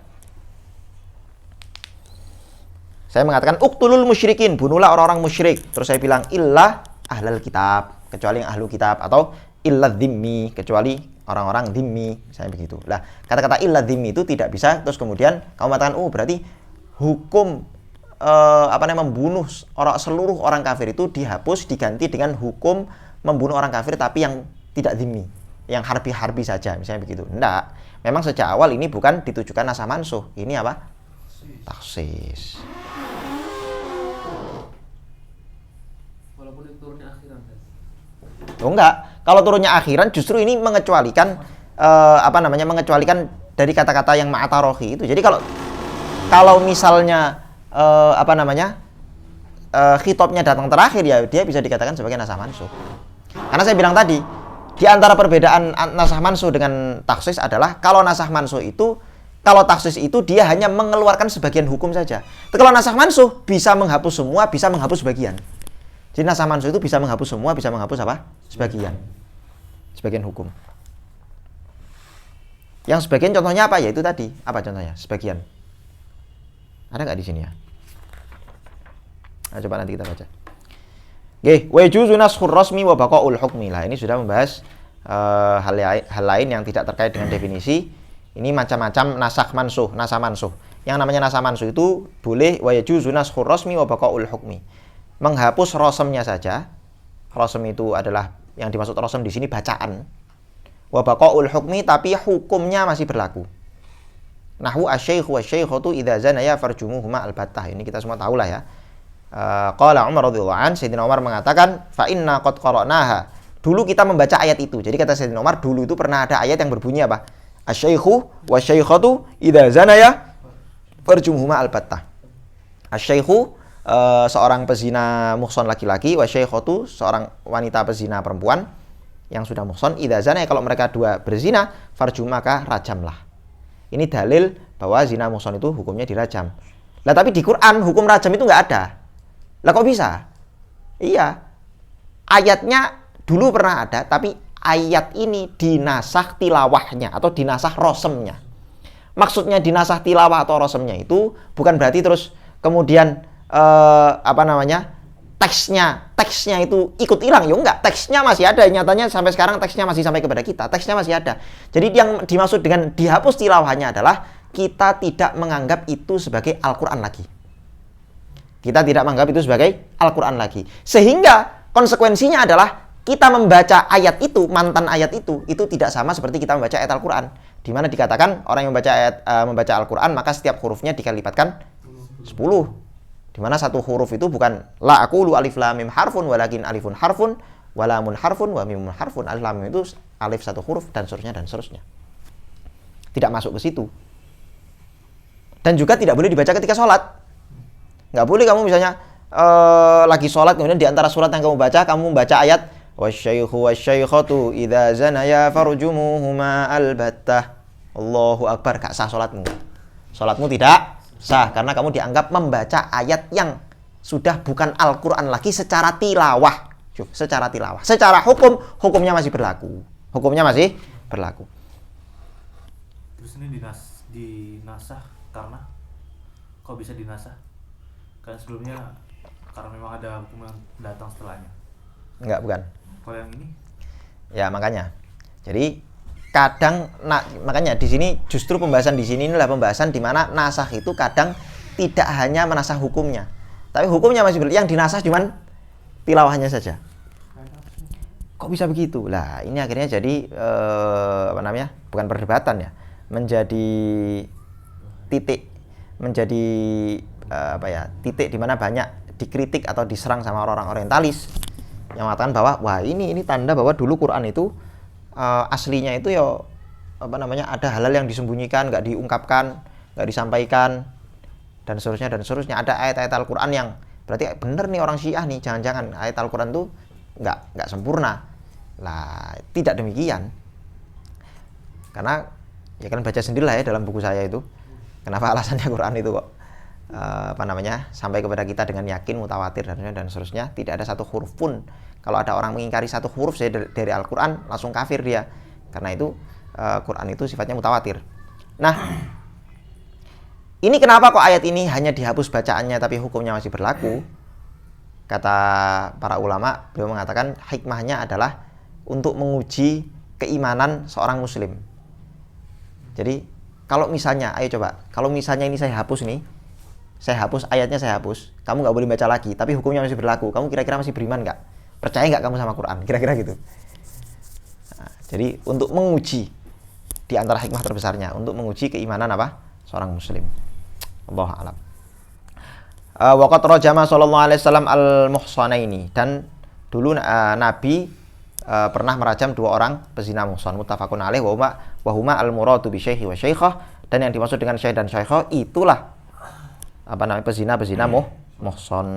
saya mengatakan uqtulul musyrikin, bunuhlah orang-orang musyrik. Terus saya bilang illa ahlal kitab, kecuali yang ahlu kitab, atau illa dhimmi, kecuali orang-orang dhimmi, misalnya begitu. Lah, kata-kata illa dhimmi itu tidak bisa terus kemudian kamu mengatakan berarti hukum membunuh seluruh orang kafir itu dihapus, diganti dengan hukum membunuh orang kafir tapi yang tidak dhimmi, yang harbi-harbi saja, misalnya begitu. Enggak. Memang sejak awal ini bukan ditujukan nasakh mansuh. Ini apa? Taksis.
Walaupun itu turunnya akhiran.
Oh enggak. Kalau turunnya akhiran justru ini mengecualikan mengecualikan dari kata-kata yang ma'atarohi itu. Jadi kalau misalnya khitabnya datang terakhir, ya dia bisa dikatakan sebagai nasakh mansuh. Karena saya bilang tadi, di antara perbedaan nasakh mansuh dengan taksis adalah kalau nasakh mansuh itu, kalau taksis itu dia hanya mengeluarkan sebagian hukum saja. Kalau nasakh mansuh bisa menghapus semua, bisa menghapus sebagian. Jadi nasakh mansuh itu bisa menghapus semua, bisa menghapus sebagian hukum. Yang sebagian contohnya apa? Ya itu tadi. Apa contohnya? Sebagian. Ada nggak di sini ya? Nah, coba nanti kita baca. Oke, wa yajuzu naskhur rasmi wa baqaul hukmi. Lah, ini sudah membahas hal lain yang tidak terkait dengan definisi. Ini macam-macam nasakh mansuh, nasakh mansuh. Yang namanya nasakh mansuh itu boleh wa yajuzu naskhur rasmi wa baqaul hukmi. Menghapus rasamnya saja. Rasam itu adalah yang dimaksud rasam di sini bacaan. Wa baqaul hukmi, tapi hukumnya masih berlaku. Nahwu asy-syaikhu wasy-syaikhatu idza zanaya farjumuhuma albattah. Ini kita semua tahu lah ya. Qala Umar radhiyallahu an, Sayyidina Umar mengatakan, fa inna qad qara'naha. Dulu kita membaca ayat itu. Jadi kata Sayyidina Umar, dulu itu pernah ada ayat yang berbunyi apa? Asy-syaikhu wasy-syaikhatu idza zanaya farjumuhuma albattah. Asy-syaikhu seorang pezina muhsan laki-laki, wasy-syaikhatu seorang wanita pezina perempuan yang sudah muhsan, idza zanaya, kalau mereka dua berzina, farjum maka rajamlah. Ini dalil bahwa zina muhsan itu hukumnya dirajam. Lah tapi di Quran hukum rajam itu nggak ada. Lah kok bisa? Iya. Ayatnya dulu pernah ada, tapi ayat ini dinasakh tilawahnya atau dinasakh rosemnya. Maksudnya dinasakh tilawah atau rosemnya itu bukan berarti terus kemudian teksnya itu ikut hilang. Ya enggak, teksnya masih ada. Nyatanya sampai sekarang teksnya masih sampai kepada kita. Teksnya masih ada. Jadi yang dimaksud dengan dihapus tilawahnya adalah kita tidak menganggap itu sebagai Al-Quran lagi. Kita tidak menganggap itu sebagai Al-Quran lagi. Sehingga konsekuensinya adalah kita membaca ayat itu, mantan ayat itu tidak sama seperti kita membaca ayat Al-Quran. Di mana dikatakan orang yang membaca Al-Quran maka setiap hurufnya dikalibatkan 10. Di mana satu huruf itu bukan la aqulu alif lam mim harfun walakin alifun harfun wa lamun harfun wa mimun harfun. Alif lam mim itu alif satu huruf dan seterusnya. Tidak masuk ke situ. Dan juga tidak boleh dibaca ketika sholat. Nggak boleh kamu misalnya lagi sholat, kemudian di antara surat yang kamu membaca ayat wasyaikhu wasyaikhatu idza zanaya farjumuhuma albattah. Allahu akbar, gak sah sholatmu. Sholatmu tidak sah karena kamu dianggap membaca ayat yang sudah bukan Al-Quran lagi secara tilawah. Secara tilawah. Secara hukumnya masih berlaku. Hukumnya masih berlaku.
Terus ini dinasah karena kok bisa dinasah? Karena sebelumnya karena memang ada hukum yang datang setelahnya.
Enggak, bukan.
Kalau yang ini?
Ya, makanya. Jadi kadang makanya di sini justru pembahasan di sini inilah pembahasan di mana nasakh itu kadang tidak hanya menasakh hukumnya. Tapi hukumnya masih yang dinasakh cuman tilawahnya saja. Kok bisa begitu? Lah, ini akhirnya jadi bukan perdebatan ya. Menjadi titik titik di mana banyak dikritik atau diserang sama orang-orang orientalis yang mengatakan bahwa wah ini tanda bahwa dulu Quran itu aslinya itu ya ada hal-hal yang disembunyikan, nggak diungkapkan, nggak disampaikan dan seterusnya. Ada ayat-ayat Al-Quran yang berarti bener nih orang Syiah nih, jangan-jangan ayat Al-Quran itu nggak sempurna. Lah tidak demikian, karena ya kalian baca sendirilah ya dalam buku saya itu kenapa alasannya Quran itu kok sampai kepada kita dengan yakin, mutawatir dan seterusnya. Tidak ada satu huruf pun. Kalau ada orang mengingkari satu huruf dari Al-Quran, langsung kafir dia. Karena itu Quran itu sifatnya mutawatir. Nah, ini kenapa kok ayat ini hanya dihapus bacaannya tapi hukumnya masih berlaku? Kata para ulama, beliau mengatakan hikmahnya adalah untuk menguji keimanan seorang muslim. Jadi kalau misalnya ini saya hapus nih, ayatnya saya hapus, kamu nggak boleh baca lagi, tapi hukumnya masih berlaku. Kamu kira-kira masih beriman nggak? Percaya nggak kamu sama Quran? Kira-kira gitu. Nah, jadi untuk menguji, di antara hikmah terbesarnya, untuk menguji keimanan seorang muslim. Allahu a'lam. Waqat rajama sallallahu alaihi wasallam al-muhsanaini, dan dulu Nabi pernah merajam dua orang pezina muhsan, muttafaqun alaih wa huma al-muradu bi syaikhi wa syaikhah, dan yang dimaksud dengan syaikh dan syaikhah itulah pezina muhsan.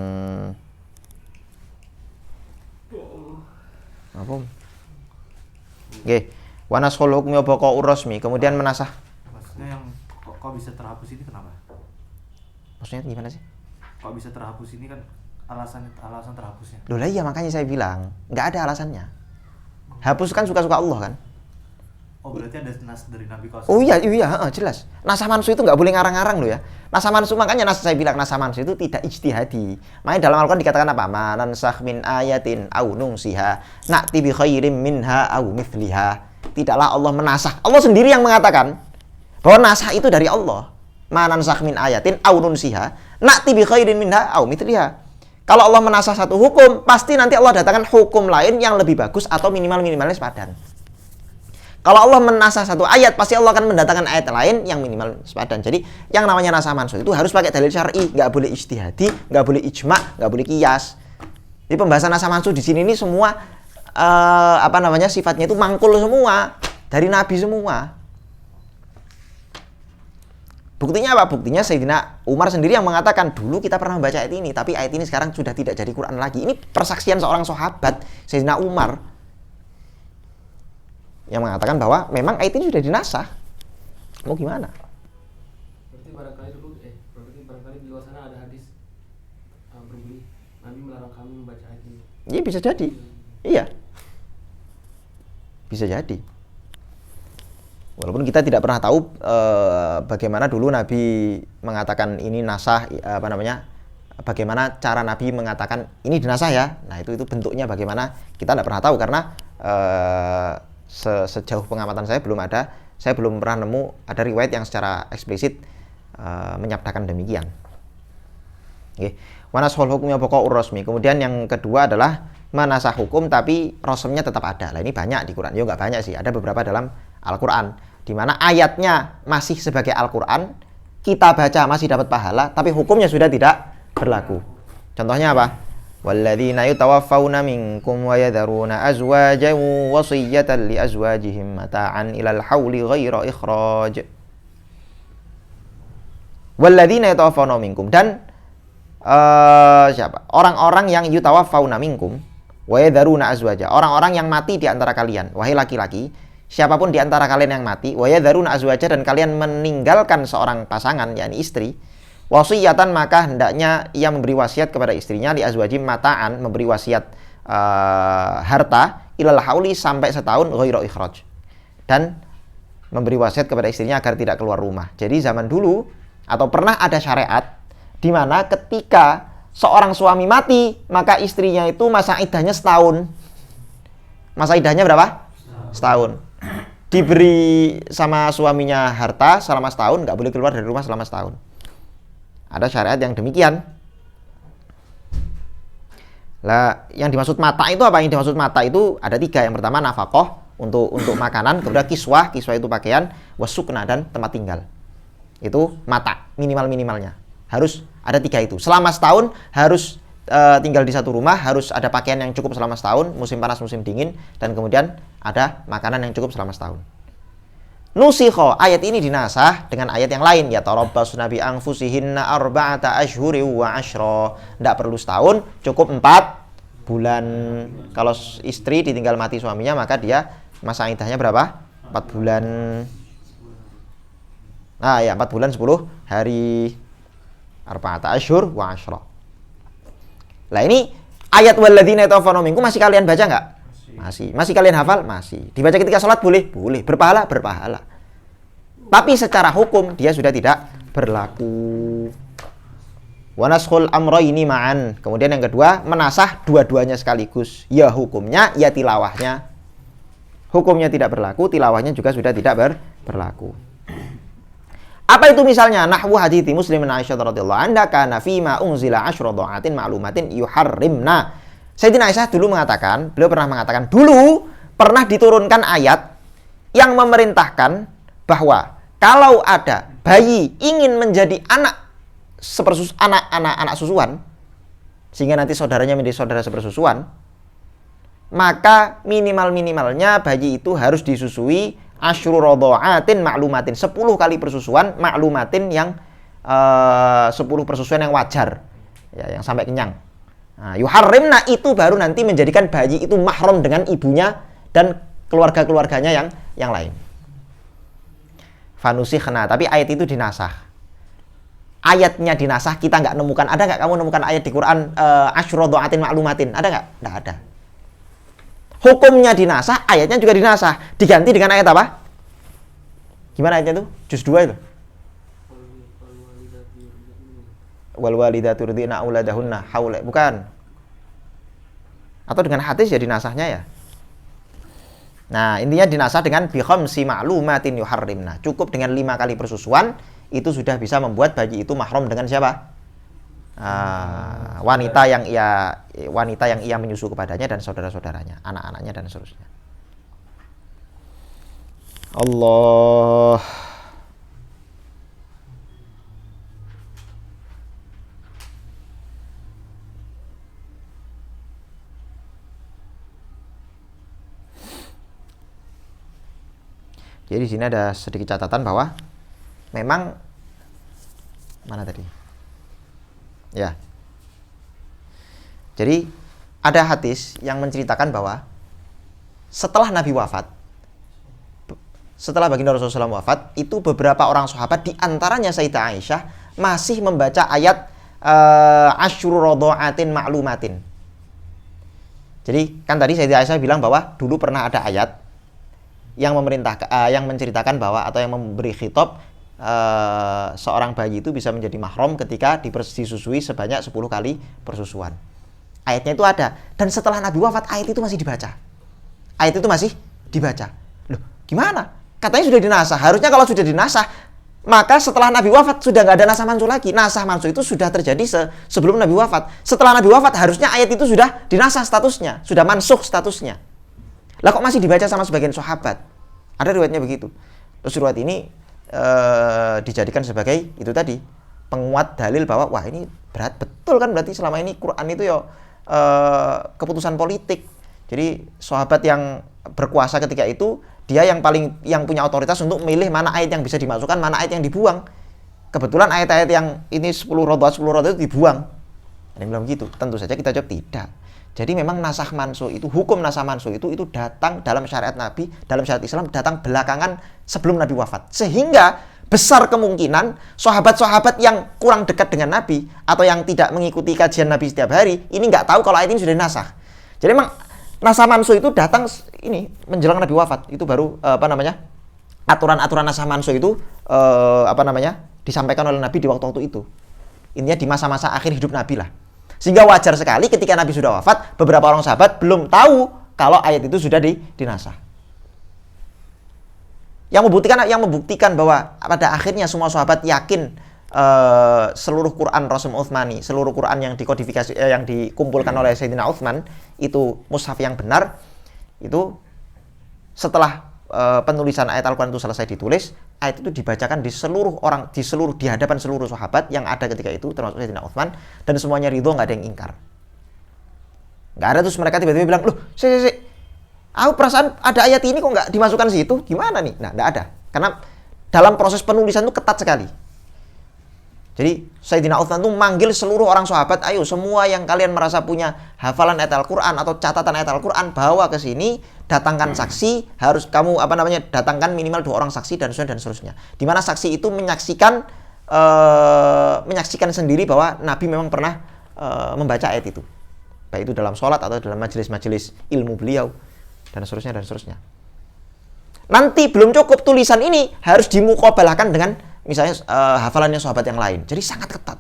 Oke. Wa naskhul hukmi wa baqa'ur rasmi, kemudian menasah.
Maksudnya yang kok bisa terhapus ini kenapa?
Maksudnya gimana sih?
Kok bisa terhapus ini kan alasan terhapusnya.
Loh lah iya, makanya saya bilang nggak ada alasannya. Hapus kan suka-suka Allah kan.
Oh berarti ada nas dari Nabi Qasim.
Oh iya, jelas. Nasah mansuh itu nggak boleh ngarang-ngarang loh ya. Nasakh mansuh, makanya saya bilang nasakh mansuh itu tidak ijtihadi. Makanya dalam Al-Qur'an dikatakan apa? Manansakh min ayatin aw nunsiha na'ti bi khairim minha aw mithliha. Tidaklah Allah menasakh. Allah sendiri yang mengatakan bahwa nasakh itu dari Allah. Manansakh min ayatin aw nunsiha na'ti bi khairin minha aw mithliha. Kalau Allah menasakh satu hukum, pasti nanti Allah datangkan hukum lain yang lebih bagus atau minimalnya sepadan. Kalau Allah menasakh satu ayat, pasti Allah akan mendatangkan ayat lain yang minimal sepadan. Jadi yang namanya nasakh mansuh itu harus pakai dalil syar'i, nggak boleh ijtihadi, nggak boleh ijma', nggak boleh qiyas. Jadi pembahasan nasakh mansuh di sini ini semua sifatnya itu mangkul semua dari Nabi semua. Buktinya apa? Buktinya Sayyidina Umar sendiri yang mengatakan dulu kita pernah membaca ayat ini, tapi ayat ini sekarang sudah tidak jadi Quran lagi. Ini persaksian seorang sahabat Sayyidina Umar yang mengatakan bahwa memang ayat ini sudah dinasakh. Mau gimana?
Berarti barangkali di luar sana ada hadis berbunyi Nabi melarang kami membaca ayat ini.
Iya bisa jadi. Iya. Bisa jadi. Walaupun kita tidak pernah tahu bagaimana dulu Nabi mengatakan ini nasakh, bagaimana cara Nabi mengatakan ini dinasakh ya. Nah, itu bentuknya bagaimana kita tidak pernah tahu karena sejauh pengamatan saya belum pernah nemu ada riwayat yang secara eksplisit menyabdakan demikian. Oke. Wanashul hukumnya pokok urosmi. Kemudian yang kedua adalah manasah hukum tapi rosmnya tetap ada. Nah, ini banyak di Quran. Ya nggak banyak sih, ada beberapa dalam Al-Quran di mana ayatnya masih sebagai Al-Quran, kita baca masih dapat pahala, tapi hukumnya sudah tidak berlaku. Contohnya apa? Walladzina yutawaffawna minkum wa yadharuna azwajan wasiyatan li azwajihim mata'an ilal hauli ghaira ikhraj. Walladzina yutawaffawna minkum, dan siapa? Orang-orang yang yutawaffawna minkum wa yadharuna azwaja, orang-orang yang mati di antara kalian, wahai laki-laki, siapapun di antara kalian yang mati, wa yadharuna azwaja, dan kalian meninggalkan seorang pasangan, yakni istri, wasiyatan, maka hendaknya ia memberi wasiat kepada istrinya, li azwajim mata'an, memberi wasiat harta, ilal hauli, sampai setahun, ghaira ikhraj, dan memberi wasiat kepada istrinya agar tidak keluar rumah. Jadi zaman dulu atau pernah ada syariat di mana ketika seorang suami mati, maka istrinya itu masa iddahnya setahun. Masa iddahnya berapa? Setahun. Diberi sama suaminya harta selama setahun, nggak boleh keluar dari rumah selama setahun. Ada syariat yang demikian. Lah, yang dimaksud mata itu apa? Yang dimaksud mata itu ada tiga. Yang pertama nafkah untuk makanan, kemudian kiswah itu pakaian, wasukna, dan tempat tinggal. Itu mata minimalnya. Harus ada tiga itu. Selama setahun harus tinggal di satu rumah, harus ada pakaian yang cukup selama setahun, musim panas, musim dingin, dan kemudian ada makanan yang cukup selama setahun. Nusikho, ayat ini dinasah dengan ayat yang lain, ya tarabbasna bi anfusihinna arba'ata ashhuri wa ashra. Tidak perlu setahun, cukup 4 bulan. Kalau istri ditinggal mati suaminya, maka dia masa iddahnya berapa? 4 bulan. Nah ya, 4 bulan 10 hari. Arba'ata ashhur wa ashra. Lah ini ayat walladzina yatawaffawna minkum masih kalian baca enggak? Masih kalian hafal? Masih. Dibaca ketika sholat boleh? Boleh. Berpahala? Berpahala. Tapi secara hukum dia sudah tidak berlaku. Wa naskhul amrayni ma'an. Kemudian yang kedua, menasah dua-duanya sekaligus. Ya hukumnya, ya tilawahnya. Hukumnya tidak berlaku, tilawahnya juga sudah tidak berlaku. Apa itu misalnya? Nahwu hadithi Muslim an Aisyah radhiyallahu anha kana fima unzila asyra dha'atin ma'lumatin yuharrimna. Sayyidina Aisyah beliau pernah mengatakan dulu pernah diturunkan ayat yang memerintahkan bahwa kalau ada bayi ingin menjadi anak susuan, sehingga nanti saudaranya menjadi saudara sepersusuan, maka minimalnya bayi itu harus disusui asyru radha'atin ma'lumatin, 10 kali persusuan ma'lumatin yang 10 persusuan yang wajar, ya, yang sampai kenyang. Nah, yuharrimna itu baru nanti menjadikan bayi itu mahram dengan ibunya dan keluarga-keluarganya yang lain. Fanusikhna, tapi ayat itu dinasah. Ayatnya dinasah, kita nggak nemukan. Ada nggak kamu nemukan ayat di Quran asyru radha'atin ma'lumatin? Ada nggak? Nggak ada. Hukumnya dinasah, ayatnya juga dinasah. Diganti dengan ayat apa? Gimana ayatnya itu? Juz 2 itu. wal walidatu yurdina auladahunna haula, bukan. Atau dengan hadis ya dinasahnya ya. Nah, intinya dinasah dengan bi khamsi ma'lumatin yuharrimna. Cukup dengan 5 kali persusuan itu sudah bisa membuat bayi itu mahram dengan siapa? Wanita yang ia menyusu kepadanya dan saudara-saudaranya, anak-anaknya dan seterusnya. Allah. Jadi di sini ada sedikit catatan bahwa memang mana tadi? Ya. Jadi ada hadis yang menceritakan bahwa setelah Nabi wafat, setelah baginda Rasulullah SAW wafat, itu beberapa orang sahabat, di antaranya Sayyidah Aisyah, masih membaca ayat asyru radha'atin ma'lumatin. Jadi kan tadi Sayyidah Aisyah bilang bahwa dulu pernah ada ayat yang menceritakan bahwa atau yang memberi khitab seorang bayi itu bisa menjadi mahram ketika disusui sebanyak 10 kali persusuan. Ayatnya itu ada, dan setelah Nabi wafat ayat itu masih dibaca. Ayat itu masih dibaca. Loh, gimana? Katanya sudah dinasah. Harusnya kalau sudah dinasah, maka setelah Nabi wafat sudah nggak ada nasah mansuh lagi. Nasah mansuh itu sudah terjadi sebelum Nabi wafat. Setelah Nabi wafat harusnya ayat itu sudah dinasah statusnya, sudah mansuh statusnya. Lah kok masih dibaca sama sebagian sahabat? Ada riwayatnya begitu. Terus riwayat ini dijadikan sebagai itu tadi penguat dalil bahwa wah ini berat betul kan, berarti selama ini Quran itu ya keputusan politik. Jadi sahabat yang berkuasa ketika itu dia yang punya otoritas untuk memilih mana ayat yang bisa dimasukkan, mana ayat yang dibuang. Kebetulan ayat-ayat yang ini 10 radha'at itu dibuang. Ada yang bilang gitu. Tentu saja kita jawab tidak. Jadi memang nasakh mansuh itu, hukum nasakh mansuh itu datang dalam syariat Nabi, dalam syariat Islam datang belakangan sebelum Nabi wafat. Sehingga besar kemungkinan sahabat-sahabat yang kurang dekat dengan Nabi atau yang tidak mengikuti kajian Nabi setiap hari, ini nggak tahu kalau ayat ini sudah dinasakh. Jadi memang nasakh mansuh itu datang ini menjelang Nabi wafat. Itu baru aturan-aturan nasakh mansuh itu disampaikan oleh Nabi di waktu-waktu itu. Intinya di masa-masa akhir hidup Nabi lah. Sehingga wajar sekali ketika Nabi sudah wafat, beberapa orang sahabat belum tahu kalau ayat itu sudah dinasah. Yang membuktikan bahwa pada akhirnya semua sahabat yakin seluruh Quran Rasul Utsmani, seluruh Quran yang dikodifikasi yang dikumpulkan oleh Sayyidina Utsman itu mushaf yang benar, itu setelah penulisan ayat Al-Quran itu selesai ditulis, ayat itu dibacakan di hadapan seluruh sahabat yang ada ketika itu, termasuk Sayyidina Utsman, dan semuanya ridho, nggak ada yang ingkar. Nggak ada terus mereka tiba-tiba bilang, loh, aku perasaan ada ayat ini kok nggak dimasukkan situ, gimana nih? Nah, nggak ada, karena dalam proses penulisan itu ketat sekali. Jadi Sayyidina Utsman itu manggil seluruh orang sahabat, ayo semua yang kalian merasa punya hafalan ayat Al-Quran atau catatan ayat Al-Quran, bawa ke sini, datangkan saksi, harus kamu datangkan minimal 2 orang saksi dan seterusnya. Di mana saksi itu menyaksikan sendiri bahwa Nabi memang pernah membaca ayat itu, baik itu dalam sholat atau dalam majelis-majelis ilmu beliau dan seterusnya. Nanti belum cukup, tulisan ini harus dimuqabalahkan dengan misalnya hafalannya sahabat yang lain. Jadi sangat ketat.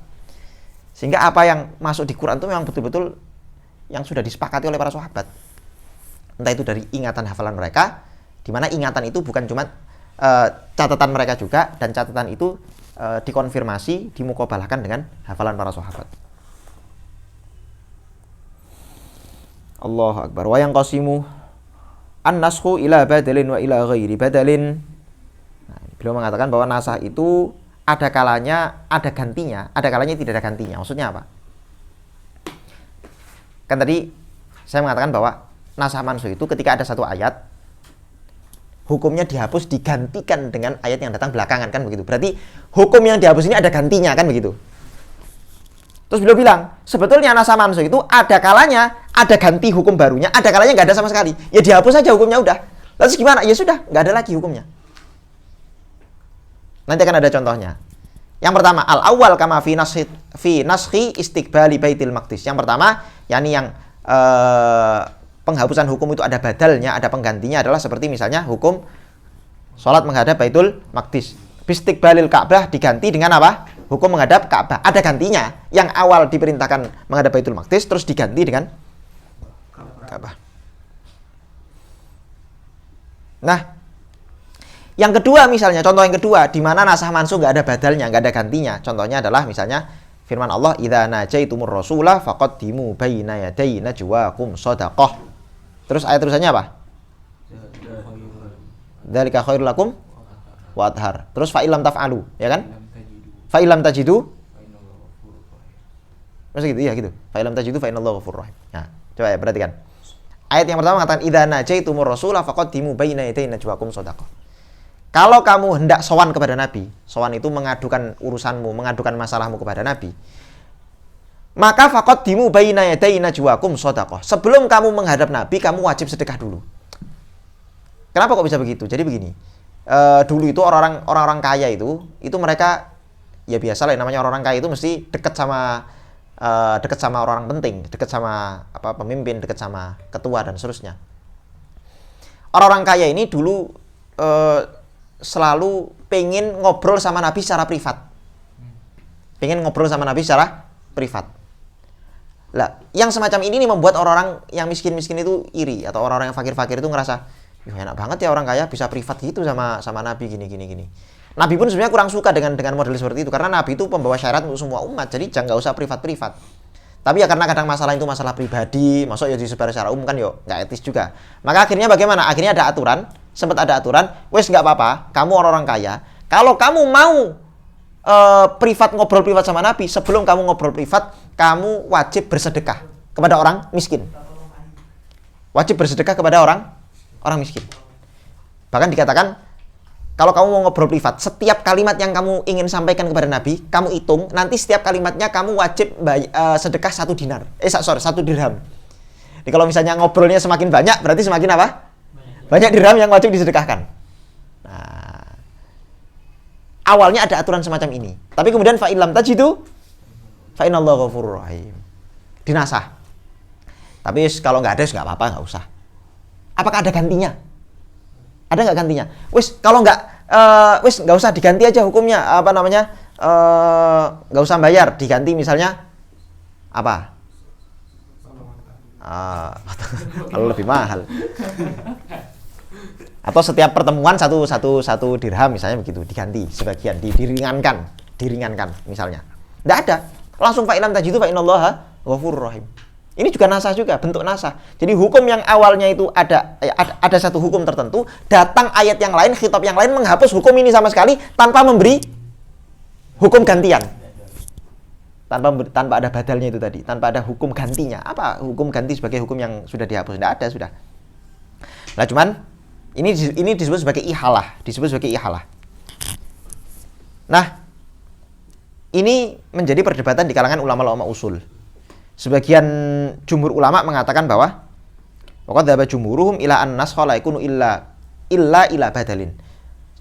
Sehingga apa yang masuk di Quran itu memang betul-betul yang sudah disepakati oleh para sahabat. Entah itu dari ingatan hafalan mereka, di mana ingatan itu bukan cuma catatan mereka juga, dan catatan itu dikonfirmasi, dimuqabalahkan dengan hafalan para sahabat. Allahu Akbar. Wa yang qasimu an-naskhu ila badalin wa ila ghairi badalin. Beliau mengatakan bahwa nasah itu ada kalanya ada gantinya, ada kalanya tidak ada gantinya. Maksudnya apa? Kan tadi saya mengatakan bahwa nasah mansuh itu ketika ada satu ayat, hukumnya dihapus digantikan dengan ayat yang datang belakangan, kan begitu. Berarti hukum yang dihapus ini ada gantinya, kan begitu. Terus beliau bilang, sebetulnya nasah mansuh itu ada kalanya ada ganti hukum barunya, ada kalanya nggak ada sama sekali. Ya dihapus saja hukumnya udah. Lalu gimana? Ya sudah, nggak ada lagi hukumnya. Nanti akan ada contohnya. Yang pertama, al-awwal kama fi naskhi istiqbali Baitul Maqdis. Yang pertama, yakni yang penghapusan hukum itu ada badalnya, ada penggantinya, adalah seperti misalnya hukum salat menghadap Baitul Maqdis. Istiqbalil Ka'bah diganti dengan apa? hukum menghadap Ka'bah. Ada gantinya. Yang awal diperintahkan menghadap Baitul Maqdis terus diganti dengan Ka'bah. Nah, yang kedua misalnya, contoh yang kedua, di mana nasah mansuh nggak ada badalnya, nggak ada gantinya. Contohnya adalah misalnya firman Allah, "Idza najaitumur rasulah faqaddimu baina yaday najwakum shadaqah." Terus ayat terusannya apa? Dzalika khairul lakum wa athhar. Terus fa illam taf'alu, ya kan? Fa illam tajidu. Maksud gitu, iya gitu. Fa illam tajidu fa innallaha ghafurur rahim. Nah, coba ya perhatikan. Ayat yang pertama mengatakan idza najaitumur rasulah faqaddimu baina yaday najwakum shadaqah. Kalau kamu hendak sowan kepada Nabi, sowan itu mengadukan urusanmu, mengadukan masalahmu kepada Nabi, maka faqaddimu baina yaday najwakum shadaqah. Sebelum kamu menghadap Nabi, kamu wajib sedekah dulu. Kenapa kok bisa begitu? Jadi begini, dulu itu orang-orang kaya itu mereka ya biasa lah, namanya orang-orang kaya itu mesti dekat sama orang penting, dekat sama pemimpin, dekat sama ketua dan seterusnya. Orang-orang kaya ini dulu selalu pengen ngobrol sama Nabi secara privat. Pengen ngobrol sama Nabi secara privat. Lah, yang semacam ini nih membuat orang-orang yang miskin-miskin itu iri, atau orang-orang yang fakir-fakir itu ngerasa, enak banget ya orang kaya bisa privat gitu sama Nabi gini. Nabi pun sebenarnya kurang suka dengan model seperti itu, karena Nabi itu pembawa syariat untuk semua umat, jadi jangan nggak usah privat-privat. Tapi ya karena kadang masalah itu masalah pribadi, masuk ya disebar secara umum kan yo nggak etis juga. Maka akhirnya bagaimana? Akhirnya ada aturan, sempat ada aturan, wes nggak apa-apa, kamu orang-orang kaya, kalau kamu mau privat, ngobrol privat sama Nabi, sebelum kamu ngobrol privat, kamu wajib bersedekah kepada orang miskin. Wajib bersedekah kepada orang miskin. Bahkan dikatakan, kalau kamu mau ngobrol privat, setiap kalimat yang kamu ingin sampaikan kepada Nabi, kamu hitung, nanti setiap kalimatnya kamu wajib sedekah 1 dinar. 1 dirham. Jadi kalau misalnya ngobrolnya semakin banyak, berarti semakin apa? Banyak dirham yang wajib disedekahkan. Nah, awalnya ada aturan semacam ini. Tapi kemudian fa illam tajidu fa innallaha ghafurur rahim. Dinasah. Tapi kalau nggak ada, nggak apa-apa, nggak usah. Apakah ada gantinya? Ada nggak gantinya? Kalau nggak usah diganti aja hukumnya. Nggak usah bayar, diganti misalnya apa? Kalau lebih mahal. Atau setiap pertemuan satu dirham misalnya begitu, diganti sebagian, diringankan misalnya. Nggak ada. Langsung fa illam tajidu fa innallaha ghafurur rahim. Ini juga nasah juga, bentuk nasah. Jadi hukum yang awalnya itu ada satu hukum tertentu, datang ayat yang lain, khitab yang lain menghapus hukum ini sama sekali tanpa memberi hukum gantian. Tanpa ada badalnya itu tadi, tanpa ada hukum gantinya. Apa hukum ganti sebagai hukum yang sudah dihapus? Tidak ada, sudah. Nah, cuman ini disebut sebagai ihalah, Nah, ini menjadi perdebatan di kalangan ulama-ulama usul. Sebagian jumhur ulama mengatakan bahwa waqad dzaba jumhuruhum ila an-naskha la yakunu illa ila badalin.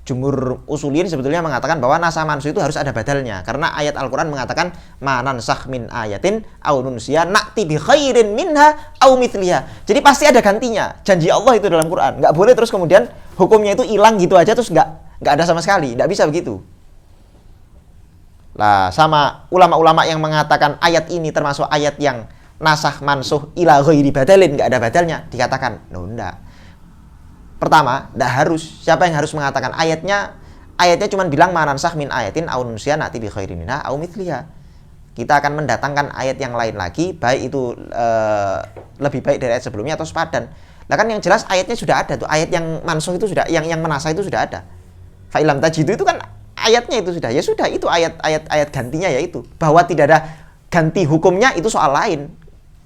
Jumhur usulin sebetulnya mengatakan bahwa nasah mansuh itu harus ada badalnya, karena ayat Al-Qur'an mengatakan manansakh min ayatin aw nunsiya na'ti bi khairin minha aw mithliha. Jadi pasti ada gantinya. Janji Allah itu dalam Quran. Enggak boleh terus kemudian hukumnya itu hilang gitu aja terus enggak ada sama sekali. Enggak bisa begitu. Lah, sama ulama-ulama yang mengatakan ayat ini termasuk ayat yang nasah mansuh ila ghairi badalin, enggak ada badalnya, dikatakan, enggak. Pertama, enggak harus. Siapa yang harus mengatakan ayatnya cuma bilang manansakh min ayatin aw nunsiya na'ti bi khairin minha aw mithliha. Kita akan mendatangkan ayat yang lain lagi, baik itu lebih baik dari ayat sebelumnya atau sepadan. Lah kan yang jelas ayatnya sudah ada tuh, ayat yang mansuh itu sudah, yang menasah itu sudah ada. Fa illam tajidu itu kan ayatnya itu sudah, ya sudah, itu ayat gantinya yaitu bahwa tidak ada ganti hukumnya, itu soal lain.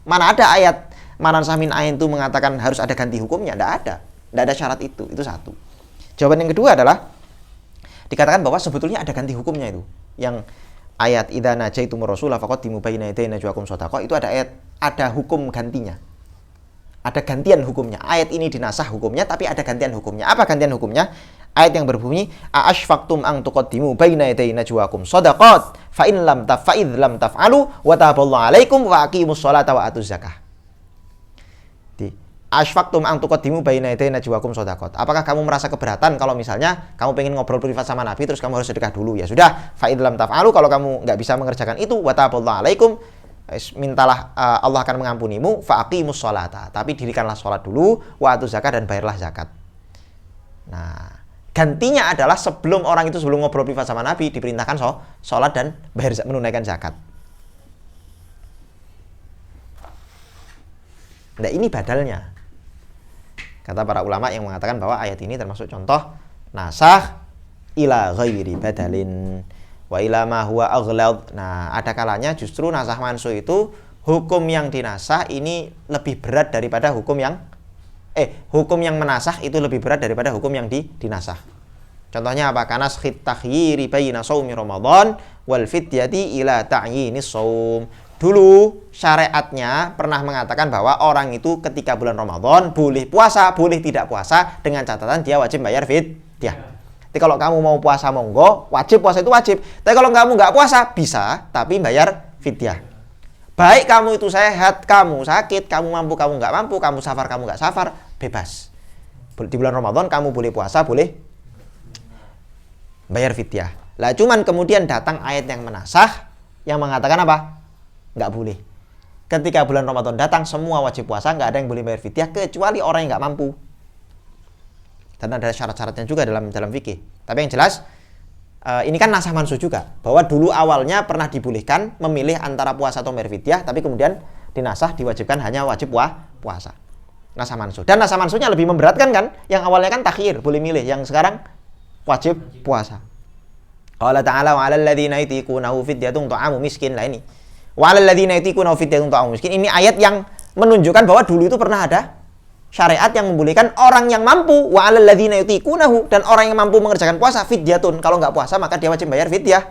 Mana ada ayat manansakh min ayatin itu mengatakan harus ada ganti hukumnya? Tidak ada syarat itu satu. Jawaban yang kedua adalah dikatakan bahwa sebetulnya ada ganti hukumnya itu. Yang ayat idza najaitumur rasulah faqaddimu baina yaday najwakum shadaqah itu ada hukum gantinya. Ada gantian hukumnya. Ayat ini dinasah hukumnya, tapi ada gantian hukumnya. Apa gantian hukumnya? Ayat yang berbunyi a'ashfaqtum an tuqaddimu baina yaday najwakum shadaqat fa in lam taf'alu wa taballahu 'alaikum wa aqimus sholata wa atuz zakah. Asfaqtum an tuqaddimu baina yaday najwakum shadaqat. Apakah kamu merasa keberatan kalau misalnya kamu pengen ngobrol privat sama Nabi terus kamu harus sedekah dulu? Ya sudah, fa idlam taf'alu, kalau kamu enggak bisa mengerjakan itu, wa taballahu alaikum, mintalah Allah akan mengampunimu, fa aqimus sholata. Tapi dirikanlah salat dulu, wa atuz zakat, dan bayarlah zakat. Nah, gantinya adalah sebelum orang itu sebelum ngobrol privat sama Nabi diperintahkan salat dan bayar menunaikan zakat. Nah, ini badalnya. Kata para ulama yang mengatakan bahwa ayat ini termasuk contoh nasakh ila ghairi badalin wa ila ma huwa aghlad. Nah, ada kalanya justru nasakh mansukh itu hukum yang dinasakh ini lebih berat daripada hukum yang menasakh itu lebih berat daripada hukum yang dinasakh. Contohnya apa? Kana khit takhyiri baina shaumi ramadan wal fidyati ila ta'yinis shaum. Dulu syariatnya pernah mengatakan bahwa orang itu ketika bulan Ramadan boleh puasa, boleh tidak puasa, dengan catatan dia wajib bayar fidyah. Jadi kalau kamu mau puasa monggo, wajib puasa itu wajib. Tapi kalau kamu nggak puasa bisa, tapi bayar fidyah. Baik kamu itu sehat, kamu sakit, kamu mampu, kamu nggak mampu, kamu safar, kamu nggak safar, bebas. Di bulan Ramadan kamu boleh puasa, boleh bayar fidyah. Lah cuman kemudian datang ayat yang menasakh yang mengatakan apa? Nggak boleh. Ketika bulan Ramadan datang semua wajib puasa, nggak ada yang boleh bayar fidyah kecuali orang yang nggak mampu. Dan ada syarat-syaratnya juga dalam fikih. Tapi yang jelas ini kan nasakh mansukh juga, bahwa dulu awalnya pernah dibolehkan memilih antara puasa atau bayar fidyah, tapi kemudian dinasakh diwajibkan hanya wajib puasa. Nasakh mansukh. Dan nasakh mansuknya lebih memberatkan kan? Yang awalnya kan takhir, boleh milih, yang sekarang wajib puasa. Qala ta'ala wa 'alal ladzina yutiqunahu fidyatun ta'amu miskin. Lah ini. Wa 'alal ladzina yutiqunahu fidyatun ta'amu miskin. Ini ayat yang menunjukkan bahwa dulu itu pernah ada syariat yang membolehkan orang yang mampu, wa 'alal ladzina yutiqunahu, dan orang yang mampu mengerjakan puasa fidyatun. Kalau enggak puasa maka dia wajib bayar fidyah.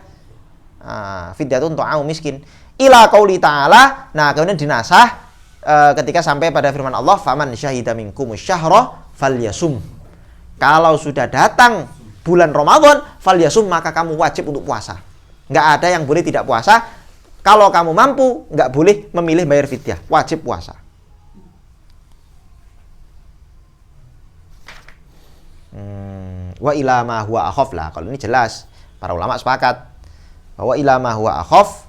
Fidyatun ta'amu miskin. Ila qauli ta'ala. Nah, kemudian dinasakh ketika sampai pada firman Allah, faman syahida minkumus syahra falyasum. Kalau sudah datang bulan Ramadan, falyasum, maka kamu wajib untuk puasa. Nggak ada yang boleh tidak puasa. Kalau kamu mampu, nggak boleh memilih bayar fidyah, wajib puasa. Wa ila ma huwa akhaf lah. Kalau ini jelas, para ulama sepakat bahwa ila ma huwa akhaf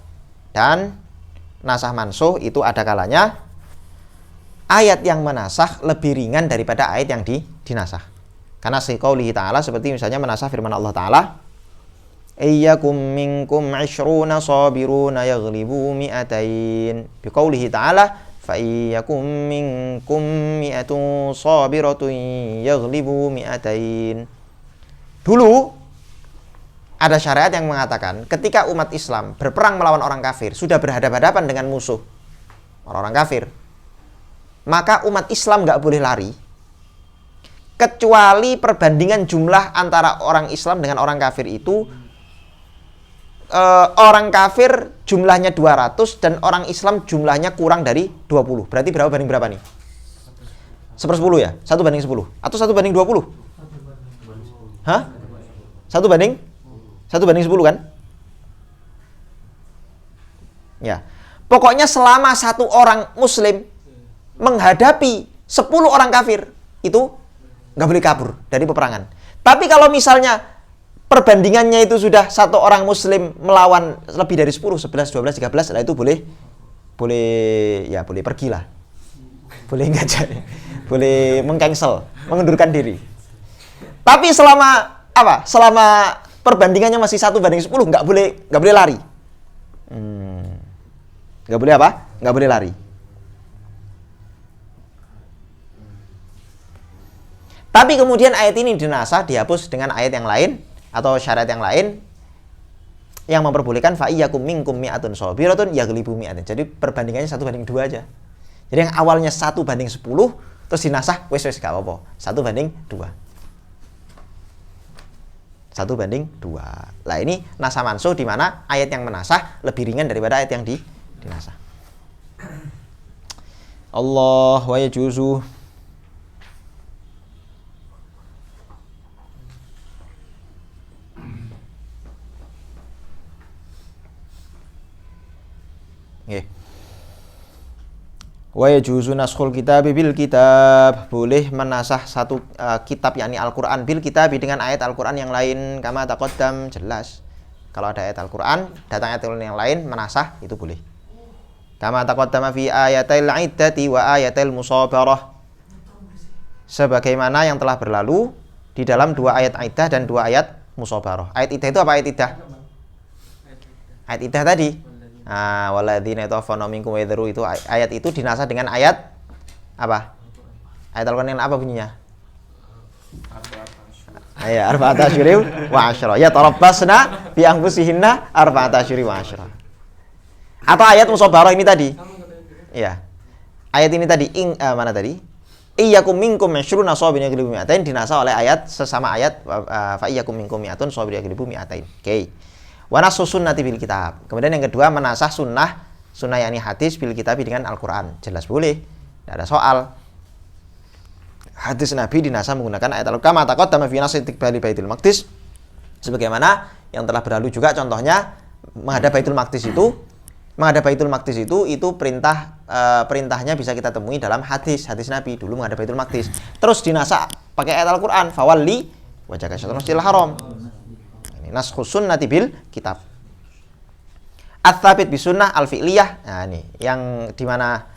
dan nasakh mansukh itu ada kalanya ayat yang menasakh lebih ringan daripada ayat yang dinasakh. Karena siqaulihi ta'ala, seperti misalnya menasakh firman Allah Ta'ala, iyyakum minkum 'ishruna sabiruna yaghlibu mi'atain. Biqaulihi ta'ala, fa iyyakum minkum mi'atun sabiratun yaghlibu mi'atain. Dulu ada syariat yang mengatakan ketika umat Islam berperang melawan orang kafir, sudah berhadapan-hadapan dengan musuh orang-orang kafir, maka umat Islam nggak boleh lari kecuali perbandingan jumlah antara orang Islam dengan orang kafir itu orang kafir jumlahnya 200 dan orang Islam jumlahnya kurang dari 20. Berarti berapa banding berapa nih? 1/10 ya? 1 banding 10 atau 1 banding 20? Hah? 1 banding 10 kan? Ya. Pokoknya selama satu orang muslim menghadapi 10 orang kafir, itu nggak boleh kabur dari peperangan. Tapi kalau misalnya perbandingannya itu sudah satu orang muslim melawan lebih dari 10, 11, 12, 13, lah itu boleh pergilah. Boleh enggak jadi. Boleh mengcancel, mengundurkan diri. Tapi selama perbandingannya masih 1 banding 10, nggak boleh lari. Nggak boleh apa? Nggak boleh lari. Tapi kemudian ayat ini dinasakh, dihapus dengan ayat yang lain atau syariat yang lain yang memperbolehkan fa iyyakum minkum mi'atun shabiratun yaghlibu mi'atin. Jadi perbandingannya 1 banding 2 aja. Jadi yang awalnya 1 banding 10 terus dinasakh, wes gak apa-apa. 1 banding 2. 1 banding 2. Lah ini nasakh mansukh di mana ayat yang menasakh lebih ringan daripada ayat yang dinasakh. Allah wa yajuzu. Wa yajuzu naskhul kitab bil kitab, boleh menasah satu kitab yakni Al-Qur'an bil kitab dengan ayat Al-Qur'an yang lain, kama taqaddam, jelas. Kalau ada ayat Al-Qur'an, datang ayat Al-Qur'an yang lain menasah itu boleh. Kama taqaddama fi ayatil iddati wa ayatil musabarah. Sebagaimana yang telah berlalu di dalam dua ayat iddah dan dua ayat musabarah. Ayat iddah itu apa ayat iddah? Ayat iddah tadi. Walladzina yatawaffawna minkum wa yadharu, itu ayat itu dinasah dengan ayat apa? Ayat Al-Qur'an yang apa bunyinya? Ayat arba'ata asyhurin wa asyra. Ya tarabbasna bi anfusihinna arba'ata asyhurin wa asyra. Atau ayat musabarah ini tadi. Iya. Ayat ini tadi mana tadi? Iyyakum minkum 'ishruna sabirin yaghlibu mi'atain, dinasah oleh ayat sesama ayat fa iyyakum minkum mi'atun sabirin yaghlibu mi'atain. Oke. Wa nasu sunnati bil kitab. Kemudian yang kedua menasah sunnah yakni hadis bil kitab dengan Al-Qur'an. Jelas boleh. Tidak ada soal. Hadis Nabi dinasah menggunakan ayat Al-Qur'an. Taqaddama fi nasr istiqbali Baitul Maqdis. Sebagaimana yang telah berlalu juga, contohnya menghadap Baitul Maqdis itu. Menghadap Baitul Maqdis itu perintahnya bisa kita temui dalam hadis Nabi dulu menghadap Baitul Maqdis. Terus dinasah pakai ayat Al-Qur'an, fawalli wajhaka syatral masjidil haram. Naskhu sunnati bil kitab. Ats-tsabit bi sunnah al-fi'liyah. Nah, ini yang dimana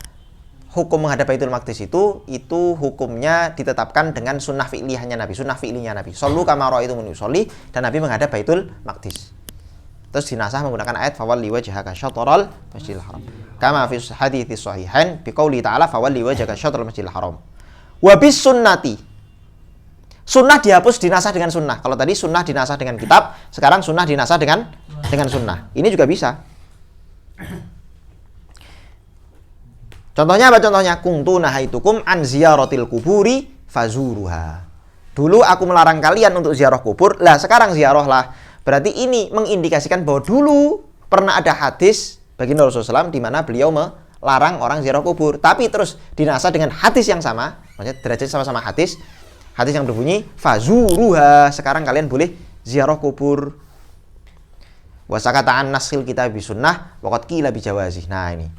hukum menghadap Baitul Maqdis itu hukumnya ditetapkan dengan sunnah fi'liyahnya Nabi, sunnah fi'liyahnya Nabi. Shallu kama ra'aitumuni usolli, dan Nabi menghadap Baitul Maqdis. Terus dinasah menggunakan ayat fawalli wajhaka syatral masjidil haram. Kama fi hadits sahihain bi qouli ta'ala fawalli wajhaka syatral masjidil haram. Wa bis sunnati. Sunnah dihapus dinasah dengan sunnah. Kalau tadi sunnah dinasah dengan kitab, sekarang sunnah dinasah dengan sunnah. Ini juga bisa. Contohnya apa contohnya? Kuntu nahaitukum an ziyaratil kuburi fazuruha. Dulu aku melarang kalian untuk ziarah kubur, lah sekarang ziarahlah. Berarti ini mengindikasikan bahwa dulu pernah ada hadis baginda Rasulullah SAW di mana beliau melarang orang ziarah kubur. Tapi terus dinasah dengan hadis yang sama, maksudnya derajat sama-sama hadis yang berbunyi fazuruha, sekarang kalian boleh ziarah kubur. Wa sakata an naskil kitab bi sunnah wa qad qila bi jawazi. Nah, ini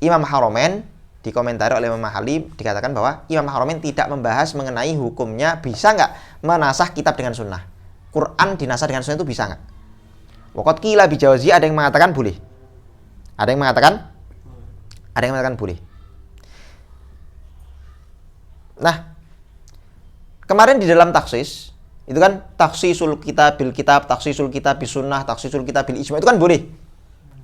Imam Haramain dikomentari oleh Imam Halim, dikatakan bahwa Imam Haramain tidak membahas mengenai hukumnya bisa nggak menasah kitab dengan sunnah. Quran dinasah dengan sunnah itu bisa nggak? Wa qad qila bi jawazi, ada yang mengatakan boleh. Ada yang mengatakan boleh. Nah, kemarin di dalam taksis, itu kan taksisul kitab bil kitab, taksisul kitab bis sunnah, taksisul kitab bil ijma, itu kan boleh.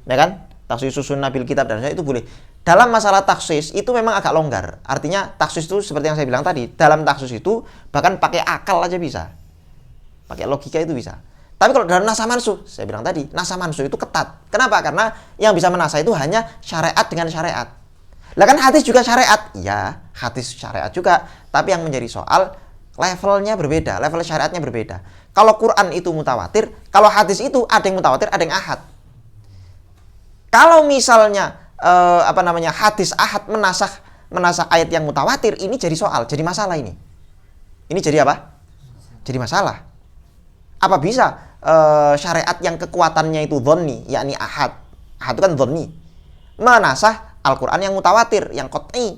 Ya kan? Taksisul sunnah bil kitab dan itu boleh. Dalam masalah taksis itu memang agak longgar. Artinya taksis itu seperti yang saya bilang tadi, dalam taksis itu bahkan pakai akal aja bisa. Pakai logika itu bisa. Tapi kalau dalam nasah mansuh, saya bilang tadi, nasah mansuh itu ketat. Kenapa? Karena yang bisa menasah itu hanya syariat dengan syariat. Lah kan hadis juga syariat. Iya, hadis syariat juga. Tapi yang menjadi soal levelnya berbeda, level syariatnya berbeda. Kalau Quran itu mutawatir, kalau hadis itu ada yang mutawatir, ada yang ahad. Kalau misalnya hadis ahad menasah ayat yang mutawatir, ini jadi soal, jadi masalah ini. Ini jadi apa? Jadi masalah. Apa bisa syariat yang kekuatannya itu dhonni, yakni ahad itu kan dhonni, menasah Al-Quran yang mutawatir, yang qat'i?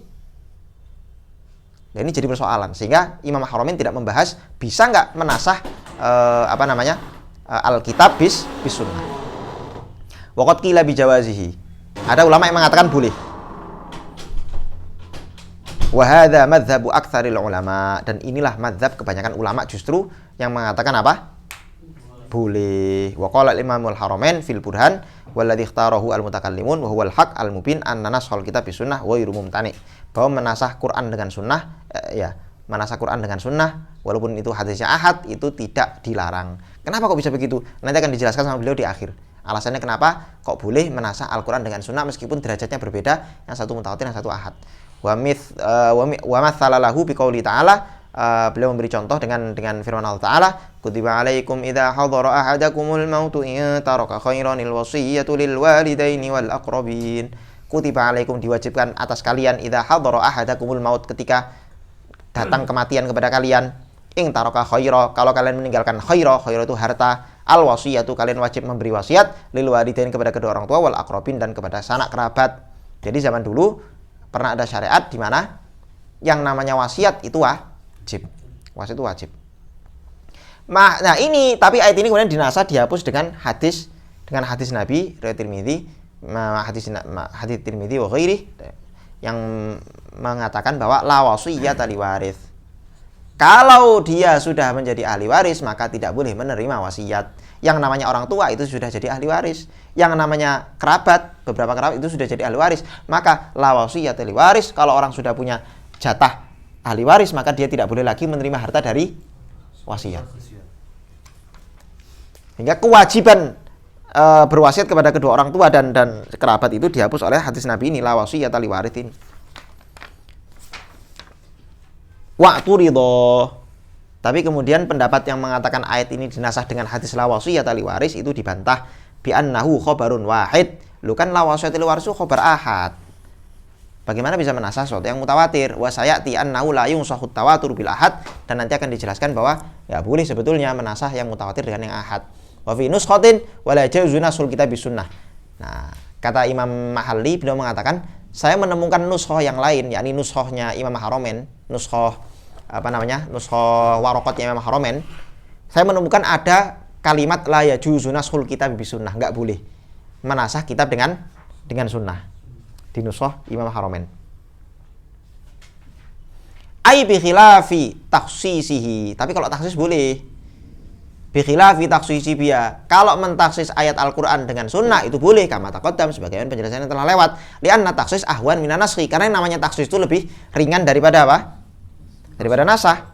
Dan ini jadi persoalan, sehingga Imam Haramain tidak membahas bisa nggak menasah Alkitab bis sunnah. Waqad qila bi jawazihi. Ada ulama yang mengatakan boleh. Wa hadza madzhabu aktsaril ulama, dan inilah madzhab kebanyakan ulama justru yang mengatakan apa? Boleh. Wa qala al-Imamul Haramain fil Burhan walladzi ikhtarahu al-mutakallimun wa huwal haq al-mubin anna nashal kitab bis sunnah wa ghairu mumtani. Bahwa menasah Quran dengan sunnah, menasah Quran dengan sunnah, walaupun itu hadisnya ahad, itu tidak dilarang. Kenapa kok bisa begitu? Nanti akan dijelaskan sama beliau di akhir. Alasannya kenapa kok boleh menasah Al-Quran dengan sunnah meskipun derajatnya berbeda, yang satu mutawatir, yang satu ahad. Wa mathala lahu biqauli ta'ala, beliau memberi contoh dengan firman Allah Ta'ala, kutiba alaikum idza hadara ahadakumul mautu in taraka khairanil wasiyatu lil walidaini wal aqrabin. Kutiba alaikum, diwajibkan atas kalian, idza hadara ahadakumul maut, ketika datang kematian kepada kalian, ing taraka khaira, kalau kalian meninggalkan khaira itu harta, al wasiyatu, kalian wajib memberi wasiat, lil walidain, kepada kedua orang tua, wal aqrabin, dan kepada sanak kerabat. Jadi zaman dulu Pernah ada syariat di mana yang namanya wasiat itu wajib. Wasiat itu wajib. Nah ini, tapi ayat ini kemudian dinasah, dihapus dengan hadis Nabi riwayat Tirmidzi, hadis Tirmidzi wa ghairi, yang mengatakan bahwa la wasiyyata li waris. Kalau dia sudah menjadi ahli waris maka tidak boleh menerima wasiat. Yang namanya orang tua itu sudah jadi ahli waris. Yang namanya kerabat, beberapa kerabat itu sudah jadi ahli waris. Maka la wasiyyata li waris, kalau orang sudah punya jatah ahli waris maka dia tidak boleh lagi menerima harta dari wasiat. Hingga kewajiban berwasiat kepada kedua orang tua dan kerabat itu dihapus oleh hadis Nabi ini, la wasiyyata li waris ini. Waktu ridho. Tapi kemudian pendapat yang mengatakan ayat ini dinasah dengan hadis la wasiyyata li waris itu dibantah bi annahu khabarun wahid. Lu kan la wasiyyata li waris itu khabar ahad. Bagaimana bisa menasah sesuatu yang mutawatir? Wa sayati annahu la yunsahu tawatur bil ahad, dan nanti akan dijelaskan bahwa ya boleh sebetulnya menasah yang mutawatir dengan yang ahad. Wa fi nuskhatin wa la yajuzu nasul kitab bis sunnah. Nah, kata Imam Mahalli, beliau mengatakan, saya menemukan nuskhoh yang lain, yakni nuskhohnya Imam Haromen, nuskhoh warokotnya Imam Haromen. Saya menemukan ada kalimat la yajuzu nasul kitab bis sunnah, enggak boleh menasah kitab dengan sunnah di nuskhoh Imam Haromen. Ai bi khilafi takhsisihi, tapi kalau taksis boleh. Bi khilafi takhsisi biya, kalau mentaksis ayat Al-Qur'an dengan sunnah itu boleh, kama taqaddam, sebagaimana penjelasannya telah lewat. Li'anna taksis ahwan minan naskhi, karena yang namanya taksis itu lebih ringan daripada apa? Daripada nasah.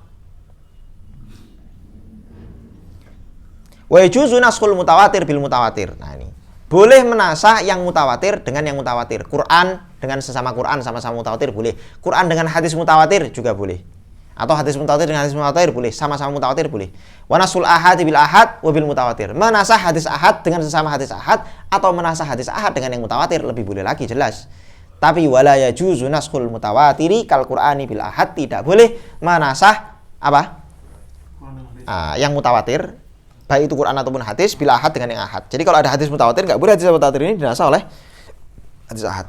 Wa yajuzu naskhul mutawatir bil mutawatir. Nah ini, boleh menasah yang mutawatir dengan yang mutawatir. Quran dengan sesama Quran sama-sama mutawatir boleh. Quran dengan hadis mutawatir juga boleh. Atau hadis mutawatir dengan hadis mutawatir boleh, sama-sama mutawatir boleh. Wa nasul ahad bil ahad wa bil mutawatir. Menasah hadis ahad dengan sesama hadis ahad atau menasah hadis ahad dengan yang mutawatir lebih boleh lagi, jelas. Tapi wala yajuzu naskhul mutawatiri kal Qur'ani bil ahad, tidak boleh menasah apa? Yang mutawatir, baik itu Quran ataupun hadis, bil ahad dengan yang ahad. Jadi kalau ada hadis mutawatir enggak boleh hadis mutawatir ini dinasah oleh hadis ahad.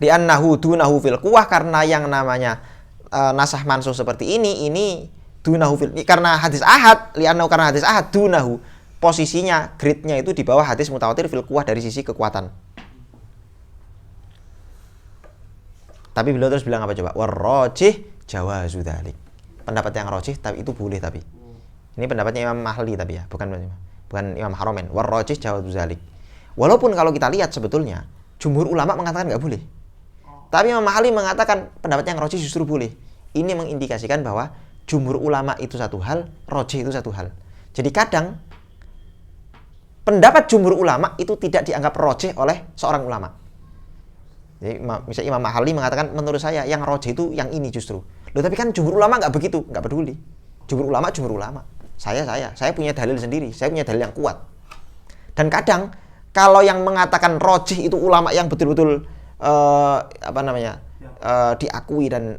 Li annahu dunahu fil quwwah, karena yang namanya nasah mansuh seperti ini dunahu fil, karena hadis ahad, li'annahu karena hadis ahad dunahu, posisinya grade-nya itu di bawah hadis mutawatir fil quwwah dari sisi kekuatan. Tapi beliau terus bilang apa coba? Warrajih jawazu dzalik. Pendapat yang rajih tapi itu boleh, tapi ini pendapatnya Imam Mahli tapi ya, bukan Imam Haromen. Warrajih jawazu dzalik. Walaupun kalau kita lihat sebetulnya jumhur ulama mengatakan enggak boleh. Tapi Imam Mahali mengatakan pendapat yang rajih justru boleh. Ini mengindikasikan bahwa jumhur ulama itu satu hal, rajih itu satu hal. Jadi kadang pendapat jumhur ulama itu tidak dianggap rajih oleh seorang ulama. Jadi misalnya Imam Mahali mengatakan menurut saya yang rajih itu yang ini justru. Loh tapi kan jumhur ulama nggak begitu, nggak peduli. Jumhur ulama. Saya punya dalil sendiri, saya punya dalil yang kuat. Dan kadang kalau yang mengatakan rajih itu ulama yang betul-betul diakui dan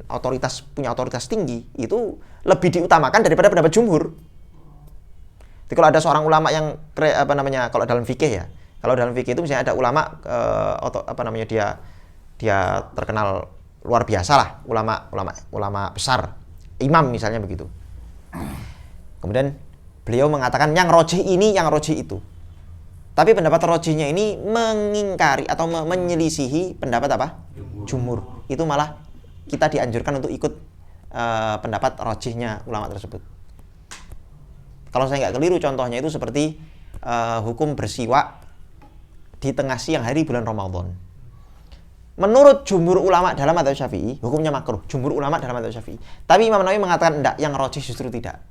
punya otoritas tinggi, itu lebih diutamakan daripada pendapat jumhur. Jadi kalau ada seorang ulama yang kalau dalam fikih itu misalnya ada ulama dia terkenal luar biasa lah, ulama besar, imam misalnya begitu. Kemudian beliau mengatakan yang rajih ini, yang rajih itu. Tapi pendapat rajihnya ini mengingkari atau menyelisihi pendapat apa? Jumhur. Itu malah kita dianjurkan untuk ikut pendapat rajihnya ulama tersebut. Kalau saya nggak keliru, contohnya itu seperti hukum bersiwak di tengah siang hari bulan Ramadan. Menurut jumhur ulama dalam madzhab Syafi'i, hukumnya makruh. Jumhur ulama dalam madzhab Syafi'i. Tapi Imam Nawawi mengatakan enggak, yang rajih justru tidak.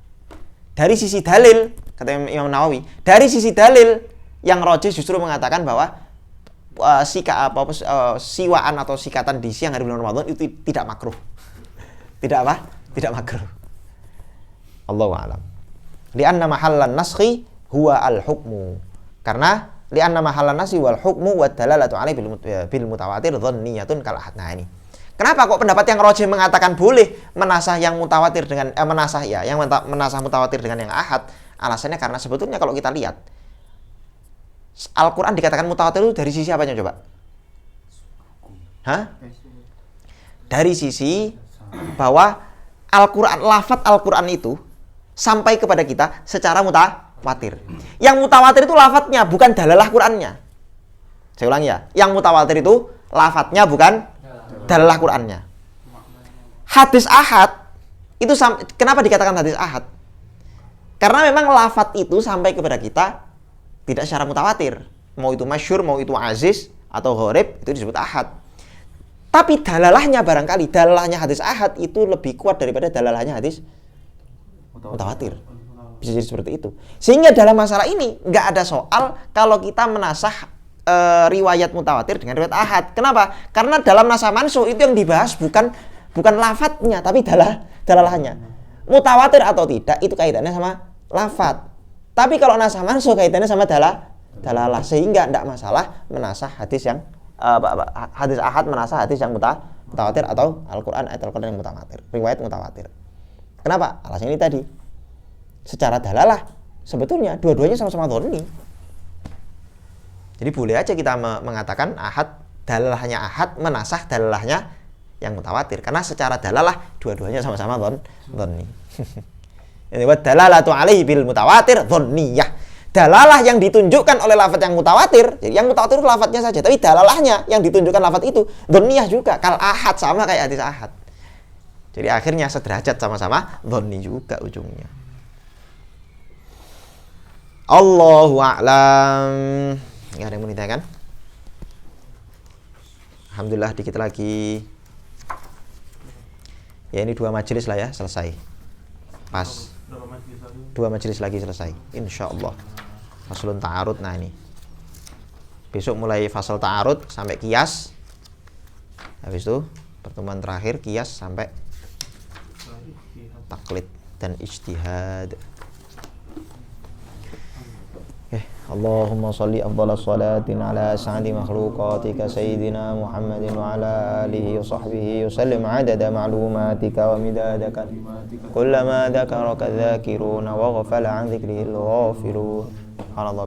Dari sisi dalil, kata Imam Nawawi, dari sisi dalil yang rajih justru mengatakan bahwa siwaan atau sikatan di siang hari bulan Ramadan itu tidak makruh. Tidak apa? Tidak makruh. Allahu a'lam. Li'anna mahallan naskhi huwa al-hukmu. Karena li'anna mahallan naskhi wal hukmu wa dalalatu 'alaihi bil mutawatir dhanniyatun kal ahad. Nah ini. Kenapa kok pendapat yang rajih mengatakan boleh menasah yang mutawatir dengan menasah mutawatir dengan yang ahad? Alasannya karena sebetulnya kalau kita lihat Al-Quran dikatakan mutawatir itu dari sisi apanya coba? dari sisi bahwa Al-Quran, lafadz Al-Quran itu sampai kepada kita secara mutawatir. Yang mutawatir itu lafadznya, bukan dalalah Qurannya. Saya ulangi ya, yang mutawatir itu lafadznya, bukan dalalah Qurannya. Hadis ahad itu kenapa dikatakan hadis ahad? Karena memang lafadz itu sampai kepada kita tidak secara mutawatir. Mau itu masyhur, mau itu aziz atau gharib, itu disebut ahad. Tapi dalalahnya barangkali, dalalahnya hadis ahad itu lebih kuat daripada dalalahnya hadis mutawatir. Bisa jadi seperti itu. Sehingga dalam masalah ini nggak ada soal kalau kita menasah riwayat mutawatir dengan riwayat ahad. Kenapa? Karena dalam nasah mansuh itu yang dibahas bukan lafadznya, tapi dalalahnya. Mutawatir atau tidak itu kaitannya sama lafadz. Tapi kalau nasah mansuh kaitannya sama dalalah, sehingga tidak masalah menasah hadis yang hadis ahad menasah hadis yang mutawatir atau Al-Quran ayat Al-Quran yang mutawatir, riwayat mutawatir. Kenapa? Alasannya ini tadi. Secara dalalah sebetulnya dua-duanya sama-sama dhonni. Jadi boleh aja kita mengatakan ahad, dalalahnya ahad menasah dalalahnya yang mutawatir, karena secara dalalah dua-duanya sama-sama dhonni. Ini buat dalalatu alaihi bil mutawatir dhonniyah. Dalalah yang ditunjukkan oleh lafadz yang mutawatir, jadi yang mutawatir itu lafadznya saja, tapi dalalahnya yang ditunjukkan lafadz itu dhonniyah juga, kal ahad, sama kayak hadis ahad. Jadi akhirnya sederajat, sama-sama dhonni juga ujungnya. Allahu a'lam. Nggak ada yang mau ditanyakan? Alhamdulillah dikit lagi. Ya ini 2 majelis lah ya selesai. Pas. 2 majelis lagi selesai. Insyaallah. Faslun ta'arud. Nah ini. Besok mulai fasal ta'arud sampai qiyas. Habis itu pertemuan terakhir qiyas sampai taklid dan ijtihad. Allahumma salli afdhalas salatin ala sa'adi makhluqatika sayyidina Muhammadin wa ala alihi wa sahbihi wa sallim adada ma'lumatika wa midada kalimatika kullama dhakaraka dhakiruna wa ghafala an dhikrihil ghafirun.